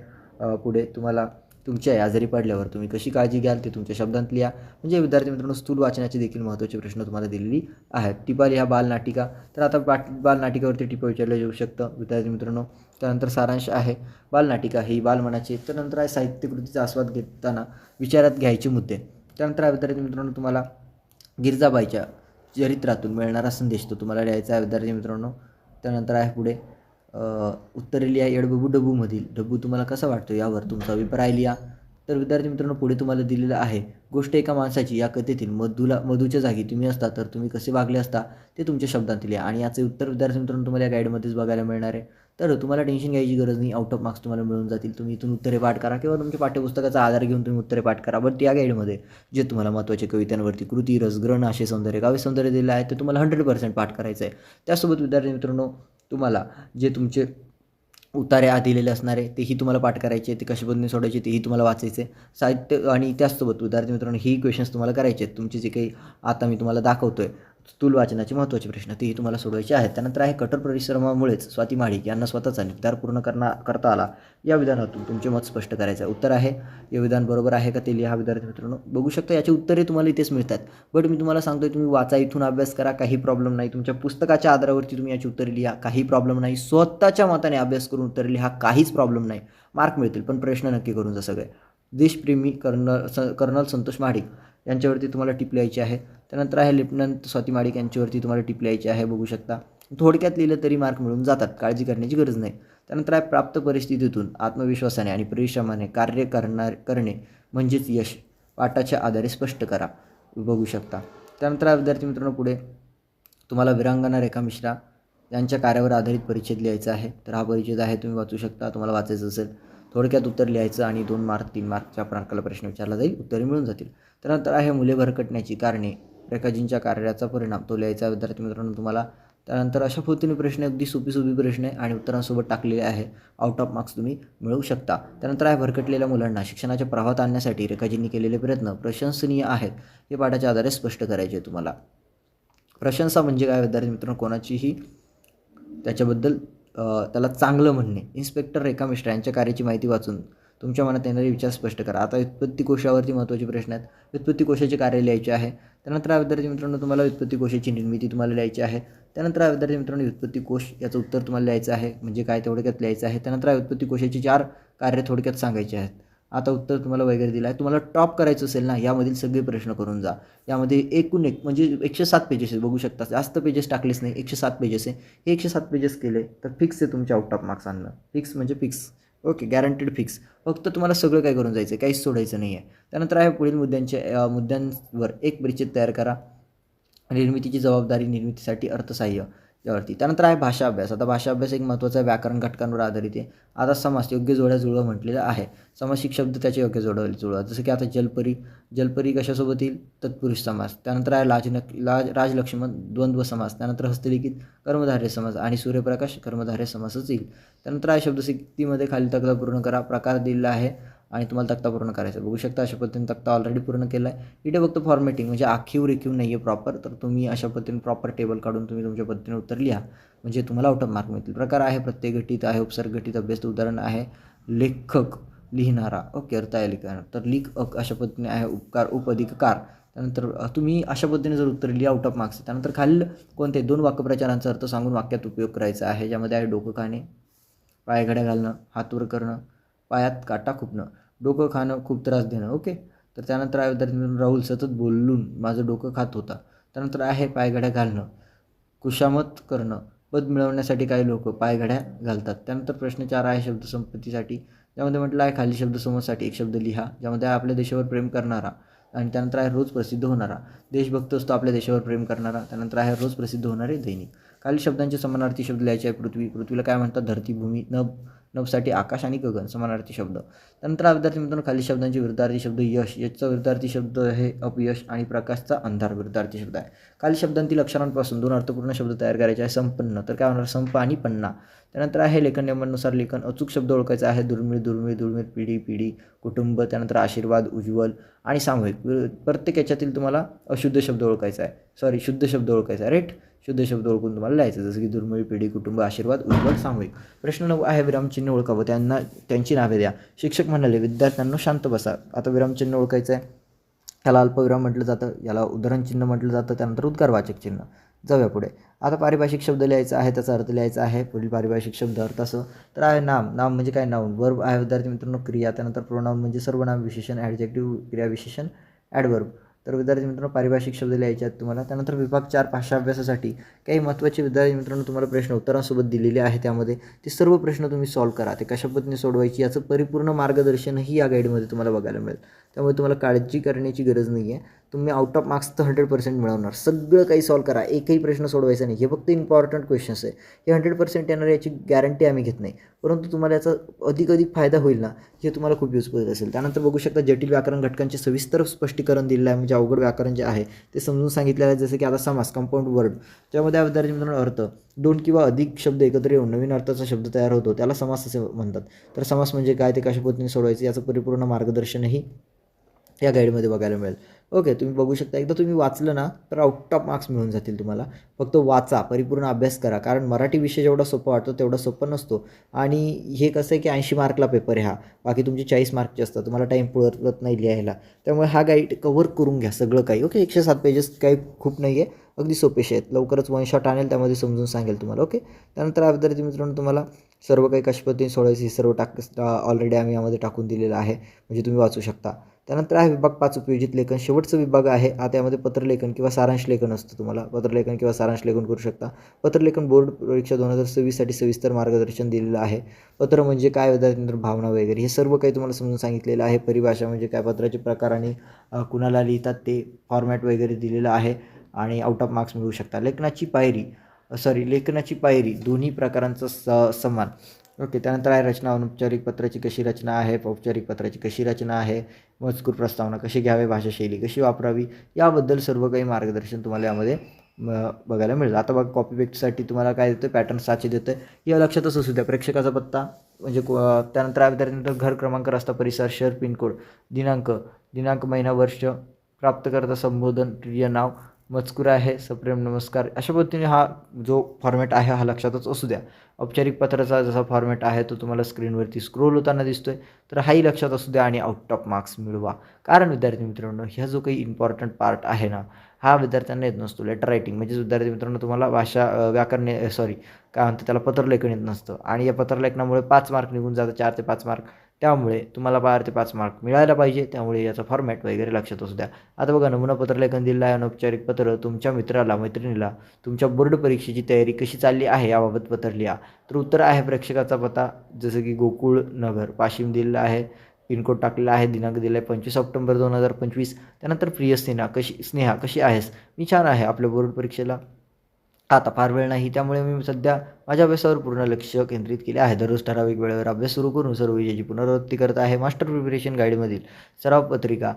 पुढे तुम्हाला तुमच्या आजारी पडल्यावर तुम्ही कशी काळजी घ्याल ते तुमच्या शब्दांत लिहा. म्हणजे विद्यार्थी मित्रांनो, स्थूल वाचनाचे देखील महत्त्वाचे प्रश्न तुम्हाला दिलेली आहेत. टिपा लिहा. बालनाटिका, तर आता बालनाटिकावरती टिपा विचारलं जाऊ शकतं विद्यार्थी मित्रांनो. त्यानंतर सारांश आहे. बालनाटिका ही बालमनाची. त्यानंतर आहे साहित्यकृतीचा आस्वाद घेताना विचारात घ्यायचे मुद्दे. त्यानंतर आहे विद्यार्थी मित्रांनो तुम्हाला गिरजाबाईच्या चरित्रातून मिळणारा संदेश तो तुम्हाला लिहायचा आहे विद्यार्थी मित्रांनो. त्यानंतर आहे पुढे उत्तरे लिहा. येडबबू डब्बूमधील डब्बू तुम्हाला कसा वाटतो यावर तुमचा अभिप्राय लिहा. तर विद्यार्थी मित्रांनो, पुढे तुम्हाला दिलेलं आहे गोष्ट एका माणसाची. या कथेतील मधूच्या जागी तुम्ही असता तर तुम्ही कसे वागले असता ते तुमच्या शब्दांत लिहा. आणि याचे उत्तर विद्यार्थी मित्रांनो तुम्हाला या गाईडमध्येच बघायला मिळणार आहे. तर तुम्हाला टेन्शन घ्यायची गरज नाही. आउट ऑफ मार्क्स तुम्हाला मिळून जातील. तुम्ही इथून उत्तरे पाठ करा किंवा तुमच्या पाठ्यपुस्तकाचा आधार घेऊन तुम्ही उत्तरे पाठ करा. बट या गाईडमध्ये जे तुम्हाला महत्त्वाचे कवितांवरती कृती, रसग्रहण, आशय सौंदर्य, काव्य सौंदर्य दिलं आहे ते तुम्हाला 100% पाठ करायचं आहे. त्यासोबत विद्यार्थी मित्रांनो तुम्हाला जे तुमचे उतारे दिलेले असणार आहे तेही तुम्हाला पाठ करायचे, ते कशा पद्धतीने सोडायचे तेही तुम्हाला वाचायचे साहित्य. आणि त्याचसोबत विद्यार्थी मित्रांनो ही क्वेश्चन्स तुम्हाला करायचे आहेत. तुमचे जे काही आता मी तुम्हाला दाखवतो आहे स्थूल वाचनाचे महत्त्वाचे प्रश्न तेही तुम्हाला सोडवायचे आहेत. त्यानंतर आहे कठोर परिश्रमामुळेच स्वाती महाडिक यांना स्वतःचा निर्धार पूर्ण करता आला, या विधानातून तुमचे मत स्पष्ट करायचं आहे. उत्तर आहे हे विधान बरोबर आहे का ते लिहा विद्यार्थी मित्रांनो. बघू शकता याची उत्तरे तुम्हाला इथेच मिळतात. बट मी तुम्हाला सांगतोय तुम्ही वाचा, इथून अभ्यास करा, काही प्रॉब्लेम नाही. तुमच्या पुस्तकाच्या आधारावरती तुम्ही याची उत्तरे लिहा, काही प्रॉब्लेम नाही. स्वतःच्या मताने अभ्यास करून उत्तरे लिहा, काहीच प्रॉब्लेम नाही. मार्क मिळतील, पण प्रश्न नक्की करून जा सगळे. देशप्रेमी कर्नल संतोष महाडिक यांच्यावरती तुम्हाला टिप लिहायची आहे. त्यानंतर आहे लेफ्टनंट स्वाती महाडिक यांच्यावरती तुम्हाला टिप लिहायची आहे. बघू शकता थोडक्यात लिहिलं तरी मार्क मिळून जातात, काळजी करण्याची गरज नाही. त्यानंतर आहे प्राप्त परिस्थितीतून आत्मविश्वासाने आणि परिश्रमाने कार्य करणे म्हणजेच यश, पाठाच्या आधारे स्पष्ट करा. बघू शकता. त्यानंतर आहे विद्यार्थी मित्रांनो पुढे तुम्हाला वीरांगना रेखा मिश्रा यांच्या कार्यावर आधारित परिच्छेद लिहायचा आहे. तर हा परिच्छेद आहे, तुम्ही वाचू शकता. तुम्हाला वाचायचं असेल थोडक्यात उत्तर लिहायचं आणि 2 मार्क 3 मार्कच्या प्रकाराला प्रश्न विचारला जाईल, उत्तरे मिळून जातील. त्यानंतर आहे मुले भरकटण्याची कारणे, रेखाजींच्या कार्याचा परिणाम तो लिहायचा विद्यार्थी मित्रांनो तुम्हाला. त्यानंतर अशा पद्धतीने प्रश्न अगदी सोपी प्रश्न आहे आणि उत्तरांसोबत टाकलेले आहे. आउट ऑफ मार्क्स तुम्ही मिळवू शकता. त्यानंतर आहे भरकटलेल्या मुलांना शिक्षणाच्या प्रवाहात आणण्यासाठी रेखाजींनी केलेले प्रयत्न प्रशंसनीय आहेत, हे पाठाच्या आधारे स्पष्ट करायचे तुम्हाला. प्रशंसा म्हणजे काय विद्यार्थी मित्रांनो, कोणाचीही त्याच्याबद्दल त्याला चांगलं म्हणणे. इन्स्पेक्टर रेखा मिश्रा यांच्या कार्याची माहिती वाचून तुमच्या मनात येणारे विचार स्पष्ट करा. आता व्युत्पत्ती कोशावरती महत्त्वाचे प्रश्न आहेत. व्युत्पत्ती कोशाचे कार्य लिहायचे आहे. त्यानंतर हा विद्यार्थी मित्रांनो तुम्हाला व्युत्पत्ती कोशाची निर्मिती तुम्हाला लिहायची आहे. त्यानंतर हा विद्यार्थी मित्रांनो व्युत्पत्ती कोश याचं उत्तर तुम्हाला लिहायचं आहे, म्हणजे काय थोडक्यात लिहायचं आहे. त्यानंतर हा व्युत्पत्ती कोशाची 4 कार्य थोडक्यात सांगायचे आहेत. आता उत्तर तुम्हाला वगैरे दिलं आहे. तुम्हाला टॉप करायचं असेल ना, यामधील सगळे प्रश्न करून जा. यामध्ये एकूण एक म्हणजे 107 पेजेस आहे. बघू शकता जास्त पेजेस टाकलेच नाही, 107 पेजेस आहे. हे 107 पेजेस केले तर फिक्स आहे तुमच्या आउट ऑफ मार्क्स आणणं. फिक्स म्हणजे फिक्स. Okay, guaranteed fix. फक्त तुम्हाला सगळं काय करून जायचं आहे, काहीच सोडायचं नाही आहे. त्यानंतर आहे पुढील मुद्द्यांवर एक परिच्छेद तयार करा. निर्मितीची जबाबदारी, निर्मितीसाठी अर्थसहाय्य यावरती. त्यानंतर आहे भाषा अभ्यास. आता भाषा अभ्यास एक महत्त्वाचा व्याकरण घटकांवर आधारित आहे. आता समास योग्य जोड्या जुळवा म्हटलेलं आहे. समासिक शब्द त्याचे योग्य जुळवा. जसं की आता जलपरी, जलपरी कशासोबत येईल? तत्पुरुष समास. त्यानंतर आहे राजलक्ष्मण द्वंद्व समास. त्यानंतर हस्तलिखित कर्मधारय समास आणि सूर्यप्रकाश कर्मधारय समासच येईल. त्यानंतर आहे शब्दसिद्धीमध्ये खाली तक्ता पूर्ण करा. प्रकार दिलेला आहे आणि तुम्हाला तक्ता पूर्ण करायचा. बघू शकता अशा पद्धतीने तक्ता ऑलरेडी पूर्ण केला आहे. इथे फक्त फॉर्मॅटिंग म्हणजे आखीव रेखीव नाही आहे प्रॉपर, तर तुम्ही अशा पद्धतीने प्रॉपर टेबल काढून तुम्ही तुमच्या पद्धतीने उत्तर लिहा, म्हणजे तुम्हाला आउट ऑफ मार्क मिळतील. प्रकार आहे प्रत्येक गठीत आहे, उपसर्ग गठीत अभ्यास. उदाहरण आहे लेखक, लिहिणारा, ओके, अर्थ आहे लिखाण. तर लिख अशा पद्धतीने आहे उपकार, उप अधिक कार. त्यानंतर तुम्ही अशा पद्धतीने जर उत्तर लिहा आउट ऑफ मार्क्स. त्यानंतर खालील कोणते 2 वाक्यप्रचारांचा अर्थ सांगून वाक्यात उपयोग करायचा आहे, ज्यामध्ये आहे डोकं खाणे, पायघड्या घालणं, हात वर करणं, पायात काटा खुपणं. डोकं खाणं, खूप त्रास देणं, ओके. तर त्यानंतर आहे विद्यार्थी राहुल सतत बोलून माझं डोकं खात होता. त्यानंतर आहे पायघड्या घालणं, खुशामत करणं, पद मिळवण्यासाठी काही लोक पायघड्या घालतात. त्यानंतर प्रश्न 4 आहे शब्दसंपत्तीसाठी, ज्यामध्ये म्हटलं आहे खाली शब्दसमूहासाठी एक शब्द लिहा, ज्यामध्ये आहे आपल्या देशावर प्रेम करणारा. आणि त्यानंतर आहे रोज प्रसिद्ध होणारा. देशभक्त असतो आपल्या देशावर प्रेम करणारा. त्यानंतर आहे रोज प्रसिद्ध होणारे दैनिक. खालील शब्दांचे समानार्थी शब्द लिहायचे आहे. पृथ्वी, पृथ्वीला काय म्हणतात? धरती, भूमी. नभ, नभसाठी आकाश आणि गगन, समानार्थी शब्द. त्यानंतर विद्यार्थी मित्रांनो खाली शब्दांचे विरुद्धार्थी शब्द. यश, यशचा विरुद्धार्थी शब्द आहे अपयश आणि प्रकाशचा अंधार विरुद्धार्थी शब्द आहे. खाली शब्दांतील अक्षरांपासून 2 अर्थपूर्ण शब्द तयार करायचे आहे. संपन्न, तर काय होणार? संप आणि पन्ना. त्यानंतर आहे लेखन नियमानुसार लेखन. अचूक शब्द ओळखायचा आहे. दुर्मिळ, दुर्मिळ, दुर्मिळ, पिढी, पिढी, कुटुंब. त्यानंतर आशीर्वाद, उज्ज्वल आणि सामूहिक. प्रत्येक याच्यातील तुम्हाला अशुद्ध शब्द ओळखायचा आहे, शुद्ध शब्द ओळखायचा आहे, राईट. शुद्ध शब्द ओळखून तुम्हाला लिहायचं, जसं की दुर्मिळ, पिढी, कुटुंब, आशीर्वाद, उज्ज्वल, सामूहिक. प्रश्न 9 आहे विरामचिन्ह ओळखावं, त्यांची नावे द्या. शिक्षक म्हणाले विद्यार्थ्यांना शांत बसा. आता विरामचिन्ह ओळखायचं आहे. याला अल्पविराम म्हटलं जातं, याला उद्धरणचिन्ह म्हटलं जातं, त्यानंतर उद्गारवाचक चिन्ह. जाऊया पुढे. आता पारिभाषिक शब्द लिहायचा आहे, त्याचा अर्थ लिहायचा आहे. पुढील पारिभाषिक शब्द अर्थ असं तर आहे नाम. नाम म्हणजे काय? नाऊन. वर्ब आहे विद्यार्थी मित्रांनो क्रिया. त्यानंतर प्रोनाऊन म्हणजे सर्वनाम विशेषण, ॲडजेक्टिव्ह क्रियाविशेषण, ॲडवर्ब. तर विद्यार्थी मित्रांनो पारिभाषिक शब्द लिहायचे आहेत तुम्हाला. त्यानंतर विभाग 4 भाषा अभ्यासासाठी काही महत्त्वाचे विद्यार्थी मित्रांनो तुम्हाला प्रश्न उत्तरांसोबत दिलेले आहे. त्यामध्ये ते सर्व प्रश्न तुम्ही सॉल्व्ह करा. ते कशा पद्धतीने सोडवायची याचं परिपूर्ण मार्गदर्शनही या गाईडमध्ये तुम्हाला बघायला मिळेल. त्यामुळे तुम्हाला काळजी करण्याची गरज नाही आहे. तुम्ही आउट ऑफ मार्क्स तर 100% मिळवणार. सगळं काही सॉल्व्ह करा, एकही प्रश्न सोडवायचा नाही. हे फक्त इम्पॉर्टंट क्वेश्चन्स आहे. हे 100% येणार याची गॅरंटी आम्ही घेत नाही, परंतु तुम्हाला याचा अधिक फायदा होईल ना, हे तुम्हाला खूप युजफुल असेल. त्यानंतर बघू शकता जटिल व्याकरण घटकांचे सविस्तर स्पष्टीकरण दिलेलं आहे, म्हणजे अवघड व्याकरण जे आहे ते समजून सांगितलेलं आहे. जसं की आता समास, कंपाऊंड वर्ड, त्यामध्ये विद्यार्थी मित्रांनो अर्थ 2 किंवा अधिक शब्द एकत्र येऊन नवीन अर्थाचा शब्द तयार होतो, त्याला समास असे म्हणतात. तर समास म्हणजे काय, ते कशा पद्धतीने सोडवायचे याचं परिपूर्ण मार्गदर्शनही या गाईडमध्ये बघायला मिळेल. ओके, तुम्ही बघू शकता. एकदा तुम्ही वाचलं ना तर आउट ऑफ मार्क्स मिळून जातील तुम्हाला. फक्त वाचा, परिपूर्ण अभ्यास करा, कारण मराठी विषय जेवढा सोपा वाटतो तेवढा सोपा नसतो. आणि हे कसं आहे की 80 मार्कला पेपर आहे हा, बाकी तुमचे 40 मार्कचे असतात. तुम्हाला टाईम पुरत नाही लिहायला, त्यामुळे हा गाईड कव्हर करून घ्या सगळं काही. ओके, 107 पेजेस काही खूप नाही आहे, अगदी सोपेसे आहेत. लवकरच 1 शॉट आणेल, त्यामध्ये समजून सांगेल तुम्हाला. ओके, त्यानंतर विद्यार्थी मित्रांनो तुम्हाला सर्व काही कशा पद्धतीने सोडायचं हे सर्व ऑलरेडी आम्ही यामध्ये टाकून दिलेलं आहे, म्हणजे तुम्ही वाचू शकता. त्यानंतर आहे विभाग 5 उपयोजित लेखन. शेवटचा विभाग आहे. आता यामध्ये पत्रलेखन किंवा सारांश लेखन असतं. तुम्हाला पत्रलेखन किंवा सारांश लेखन करू शकता. पत्रलेखन बोर्ड परीक्षा 2026 साठी सविस्तर मार्गदर्शन दिलेलं आहे. पत्र म्हणजे काय, विद्यार्थ्यांतर भावना वगैरे हे सर्व काही तुम्हाला समजून सांगितलेलं आहे. परिभाषा म्हणजे काय, पत्राचे प्रकार आणि कुणाला लिहितात ते फॉर्मॅट वगैरे दिलेलं आहे आणि आउट ऑफ मार्क्स मिळू शकता. लेखनाची पायरी दोन्ही प्रकारांचा समान. ओके, त्यानंतर आहे रचना. अनौपचारिक पत्राची कशी रचना आहे, औपचारिक पत्राची कशी रचना आहे, मजकूर प्रस्तावना कशी घ्यावे, भाषाशैली कशी वापरावी, याबद्दल सर्व काही मार्गदर्शन तुम्हाला यामध्ये बघायला मिळेल. आता बघा कॉपी पेस्टसाठी तुम्हाला काय देतं, पॅटर्न साचे देतं. या लक्षातच असू द्या. प्रेक्षकाचा पत्ता म्हणजे त्यानंतर विद्यार्थ्यांनंतर घर क्रमांक, रस्ता, परिसर, शहर, पिनकोड, दिनांक, महिना, वर्ष, प्राप्तकर्ता, संबोधन, प्रिय नाव, मजकूर आहे, सप्रेम नमस्कार. अशा पद्धतीने हा जो फॉर्मॅट आहे हा लक्षातच असू द्या. औपचारिक पत्राचा जसा फॉर्मॅट आहे तो तुम्हाला स्क्रीनवरती स्क्रोल होताना दिसतोय, तर हाही लक्षात असू द्या आणि आउट ऑफ मार्क्स मिळवा. कारण विद्यार्थी मित्रांनो ह्या जो काही इम्पॉर्टंट पार्ट आहे ना, हा विद्यार्थ्यांना येत नसतो. लेटर रायटिंग म्हणजे विद्यार्थी मित्रांनो तुम्हाला काय म्हणतात त्याला, पत्रलेखन येत नसतं आणि या पत्रलेखनामुळे 5 मार्क निघून जातात, 4 ते 5 मार्क. त्यामुळे तुम्हाला 12 ते 5 मार्क मिळायला पाहिजे, त्यामुळे याचा फॉर्मॅट वगैरे लक्षात असू द्या. आता बघा नमुना पत्रलेखन दिलेलं आहे. अनौपचारिक पत्र, तुमच्या मित्राला, मैत्रिणीला तुमच्या बोर्ड परीक्षेची तयारी कशी चालली आहे याबाबत पत्र लिहा. तर उत्तर आहे प्रेक्षकाचा पत्ता, जसं की गोकुळ नगर, वाशिम दिलेला आहे. पिनकोड टाकलेला आहे, दिनांक दिला आहे 25 ऑक्टोबर 2025. त्यानंतर प्रिय स्नेहा कशी आहेस? मी छान आहे. आपल्या बोर्ड परीक्षेला आता फार वेळ नाही, त्यामुळे मी सध्या माझ्या अभ्यासावर पूर्ण लक्ष केंद्रित केले आहे. दररोज ठराविक वेळेवर अभ्यास सुरू करून सर्व विषयाची पुनरावृत्ती करत आहे. मास्टर प्रिपरेशन गाईडमधील सराव पत्रिका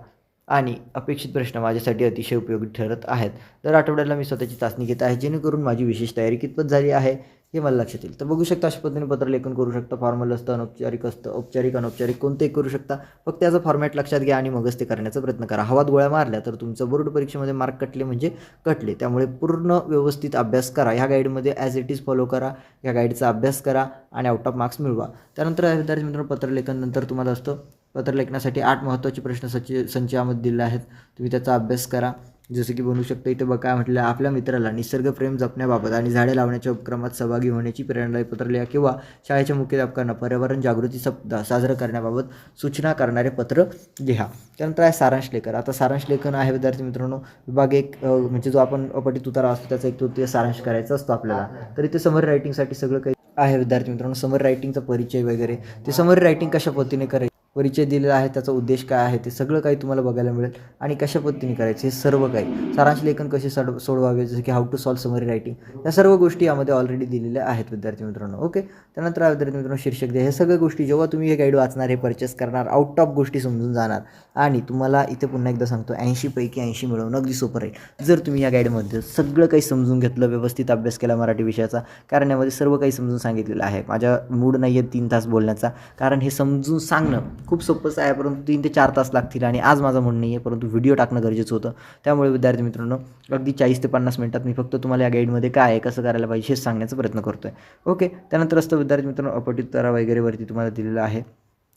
आणि अपेक्षित प्रश्न माझ्यासाठी अतिशय उपयोगी ठरत आहेत. दर आठवड्याला मी स्वतःची चाचणी घेत आहे, जेणेकरून माझी विशेष तयारी कितपत झाली आहे हे मला लक्षात येईल. तर बघू शकता अशा पद्धतीने पत्रलेखन करू शकता. फॉर्मल असतं, अनौपचारिक असतं, औपचारिक अनौपचारिक कोणतेही करू शकता. फक्त त्याचं फॉर्मॅट लक्षात घ्या आणि मगच ते करण्याचा प्रयत्न करा. हवात गोळ्या मारल्या तर तुमचं बोर्ड परीक्षेमध्ये मार्क कटले म्हणजे कटले. त्यामुळे पूर्ण व्यवस्थित अभ्यास करा. ह्या गाईडमध्ये ॲज इट इज फॉलो करा. या गाईडचा अभ्यास करा आणि आउट ऑफ मार्क्स मिळवा. त्यानंतर विद्यार्थी मित्रांनो, पत्रलेखन नंतर तुम्हाला असतं पत्रलेखनासाठी 8 महत्त्वाचे प्रश्न संच यामध्ये दिले आहेत. तुम्ही त्याचा अभ्यास करा. जसं की बनवू शकता. इथे बघा म्हटलं, आपल्या मित्राला निसर्गप्रेम जपण्याबाबत आणि झाडे लावण्याच्या उपक्रमात सहभागी होण्याची प्रेरणादायी पत्र लिहा किंवा शाळेच्या मुख्याध्यापकांना पर्यावरण जागृती सप्ताह साजरा करण्याबाबत सूचना करणारे पत्र लिहा. त्यानंतर आहे सारांश लेखन. आता सारांश लेखन आहे विद्यार्थी मित्रांनो, विभाग 1 म्हणजे जो आपण अपठित उतारा असतो त्याचा 1/3 सारांश करायचा असतो आपल्याला. तर इथे समरी रायटिंगसाठी सगळं काही आहे विद्यार्थी मित्रांनो. समरी रायटिंगचा परिचय वगैरे, ते समरी रायटिंग कशा पद्धतीने करायची, परिचय दिलेला आहे, त्याचा उद्देश काय आहे ते सगळं काही तुम्हाला बघायला मिळेल आणि कशा पद्धतीने करायचे हे सर्व काही. सारांश लेखन कसे सोडवावे, जसं की how to solve summary writing, या सर्व गोष्टी यामध्ये ऑलरेडी दिलेल्या आहेत विद्यार्थी मित्रांनो. ओके. त्यानंतर विद्यार्थी मित्रांनो, शीर्षक द्या. हे सगळ्या गोष्टी जेव्हा तुम्ही हे गाईड वाचणार, हे परचेस करणार, आउट ऑफ गोष्टी समजून जाणार आणि तुम्हाला इथे पुन्हा एकदा सांगतो 80 पैकी 80 मिळवणं अगदी सोपं राहील जर तुम्ही या गाईडमध्ये सगळं काही समजून घेतलं, व्यवस्थित अभ्यास केला मराठी विषयाचा. कारण यामध्ये सर्व काही समजून सांगितलेलं आहे. माझा मूड नाही आहे 3 तास बोलण्याचा, कारण हे समजून सांगणं खूप सोपंच आहे, परंतु 3 ते 4 तास लागतील आणि आज माझा मूड नाही आहे, परंतु व्हिडिओ टाकणं गरजेचं होतं. त्यामुळे विद्यार्थी मित्रांनो, अगदी 40 ते 50 मिनिटात मी फक्त तुम्हाला या गाईडमध्ये काय आहे, कसं करायला पाहिजे हे सांगण्याचा प्रयत्न करतो आहे. ओके. त्यानंतर असतं विद्यार्थी मित्रांनो, अपठित उतारा वगैरेवरती तुम्हाला दिलेलं आहे,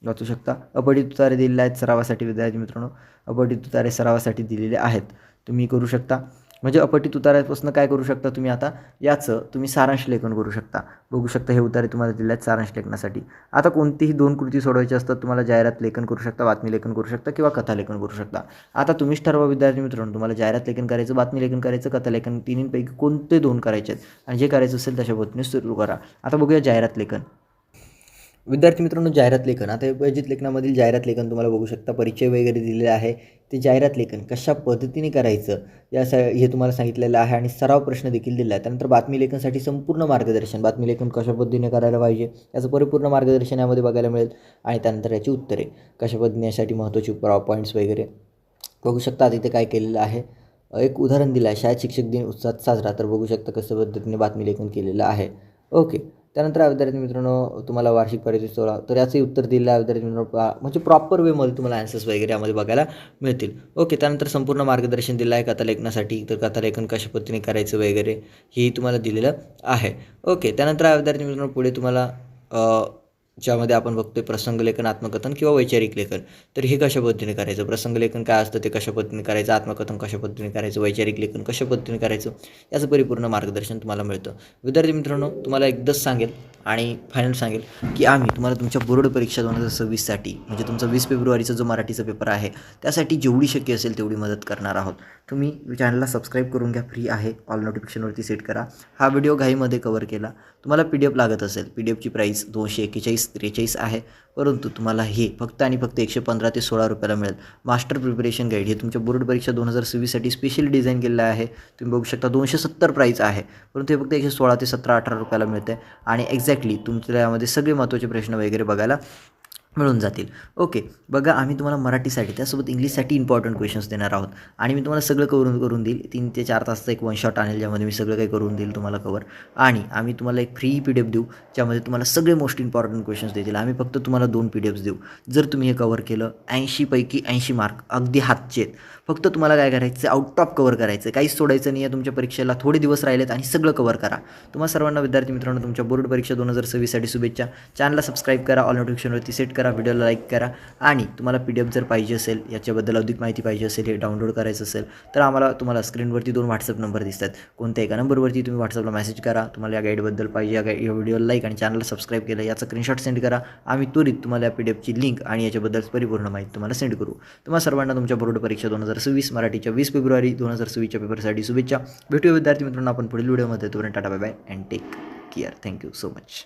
वाचू शकता. अपठित उतारे दिलेले आहेत सरावासाठी विद्यार्थी मित्रांनो. अपठित उतारे सरावासाठी दिलेले आहेत, तुम्ही करू शकता. म्हणजे अपठित उताऱ्यापासून काय करू शकता तुम्ही, आता याचं तुम्ही सारांश लेखन करू शकता. बघू शकता, हे उतारे तुम्हाला दिले आहेत सारांश लेखनासाठी. आता कोणतीही 2 कृती सोडवायची असतात तुम्हाला. जाहिरात लेखन करू शकता, बातमी लेखन करू शकता किंवा कथा लेखन करू शकता. आता तुम्हीच ठरवा विद्यार्थी मित्रांनो, तुम्हाला जाहिरात लेखन करायचं, बातमी लेखन करायचं, कथा लेखन, तिन्हींपैकी कोणते 2 करायचे आहेत आणि जे करायचं असेल तशा पद्धतीने सुरू करा. आता बघूया जाहिरात लेखन. विद्यार्थी मित्रांनो, जाहिरात लेखन. आता अजित लेखनामधील जाहिरात लेखन तुम्हाला बघू शकता, परिचय वगैरे दिलेला आहे. ते जाहिरात लेखन कशा पद्धतीने करायचं हे तुम्हाला सांगितलेलं आहे आणि सराव प्रश्न देखील दिला आहे. त्यानंतर बातमी लेखनसाठी संपूर्ण मार्गदर्शन, बातमी लेखन कशा पद्धतीने करायला पाहिजे याचं परिपूर्ण मार्गदर्शन यामध्ये बघायला मिळेल आणि त्यानंतर याची उत्तरे कशा पद्धतीने, यासाठी महत्त्वाची पॉईंट्स वगैरे बघू शकता. तिथे काय केलेलं आहे, एक उदाहरण दिलं आहे, शाळेत शिक्षक दिन उत्साहात साजरा. तर बघू शकता कसं पद्धतीने बातमी लेखन केलेलं आहे. ओके. त्यानंतर विद्यार्थी मित्रांनो, तुम्हाला वार्षिक पारितोषिक सोहळा, तर याचंही उत्तर दिलं आहे विद्यार्थी मित्रांनो. म्हणजे प्रॉपर वेमध्ये तुम्हाला ॲन्सर्स वगैरे यामध्ये बघायला मिळतील. ओके. त्यानंतर संपूर्ण मार्गदर्शन दिलं आहे कथालेखनासाठी, तर कथालेखन कशा पद्धतीने करायचं वगैरे हेही तुम्हाला दिलेलं आहे. ओके. त्यानंतर विद्यार्थी मित्रांनो, पुढे तुम्हाला ज्यामध्ये आपण बघतोय प्रसंगलेखन, आत्मकथन किंवा वैचारिक लेखन. तर हे कशा पद्धतीने करायचं, प्रसंगलेखन काय असतं ते कशा पद्धतीने करायचं, आत्मकथन कशा पद्धतीने करायचं, वैचारिक लेखन कशा पद्धतीने करायचं, याचं परिपूर्ण मार्गदर्शन तुम्हाला मिळतं. विद्यार्थी मित्रांनो, तुम्हाला एकदाच सांगेल आणि फायनल सांगेल की आम्ही तुम्हाला तुमच्या बोर्ड परीक्षा 2026साठी, म्हणजे तुमचा 20 फेब्रुवारीचा जो मराठीचा पेपर आहे त्यासाठी जेवढी शक्य असेल तेवढी मदत करणार आहोत. तुम्ही चॅनलला सबस्क्राईब करून घ्या, फ्री आहे, ऑल नोटिफिकेशनवरती सेट करा. हा व्हिडिओ घाईमध्ये कवर केला. तुम्हाला PDF लागत असेल, PDFची प्राईस 241-43 आहे, परंतु तुम्हाला हे फक्त आणि फक्त 115 ते 16 रुपयाला मिळेल. मास्टर प्रिपरेशन गाईड हे तुमच्या बोर्ड परीक्षा 2026साठी स्पेशली डिझाईन केलेलं आहे. तुम्ही बघू शकता 270 प्राईस आहे, परंतु हे फक्त 116 ते 17-18 रुपयाला मिळतं आहे आणि एक्झॅक्टली तुमच्या यामध्ये सगळे महत्त्वाचे प्रश्न वगैरे बघायला मिळून जातील. ओके. बघा, आम्ही तुम्हाला मराठीसाठी त्यासोबत इंग्लिशसाठी इम्पॉर्टंट क्वेश्चन्स देणार आहोत आणि मी तुम्हाला सगळं करून देईल. 3 ते 4 तासचा एक 1 शॉट आणेल, ज्यामध्ये मी सगळं काही करून देईल तुम्हाला कवर. आणि आम्ही तुम्हाला एक फ्री PDF देऊ, ज्यामध्ये तुम्हाला सगळे मोस्ट इम्पॉर्टंट क्वेश्चन्स देतील. आम्ही फक्त तुम्हाला 2 PDFs देऊ. जर तुम्ही हे कवर केलं, 80 पैकी 80 मार्क अगदी हातचे आहेत. फक्त तुम्हाला काय करायचं, आउट ऑफ कवर करायचं, काहीच सोडायचं नाही आहे. तुमच्या परीक्षेला थोडे दिवस राहिलेत आणि सगळं कवर करा. तुम्हाला सर्वांना विद्यार्थी मित्रांनो, तुमच्या बोर्ड परीक्षा 2026साठी शुभेच्छा. चॅनलला सबस्क्राईब करा, ऑल नोटिफिकेशनवरती सेट करा, व्हिडिओला लाईक करा आणि तुम्हाला PDF जर पाहिजे असेल, याच्याबद्दल अधिक माहिती पाहिजे असेल, हे डाउनलोड करायचं असेल, तर तुम्हाला स्क्रीनवरती 2 WhatsApp नंबर दिसतात. कोणत्या एका नंबरवरती तुम्ही WhatsAppला मेसेज करा. तुम्हाला या गाईडबद्दल पाहिजे, या व्हिडिओला लाईक आणि चॅनलला सबस्क्राईब केलं याचा स्क्रीनशॉट सेंड करा. आम्ही त्वरित तुम्हाला या PDFची लिंक आणि याच्याबद्दल परिपूर्ण माहिती तुम्हाला सेंड करू. तुम्हाला सर्वांना तुमच्या बोर्ड परीक्षा 2026 मराठीच्या 20 फेब्रुवारी 2026च्या पेपरसाठी शुभेच्छा. भेटूया विद्यार्थी मित्रांनो आपण पुढील व्हिडिओमध्ये. तोपर्यंत tata, bye bye and take care. Thank you so much.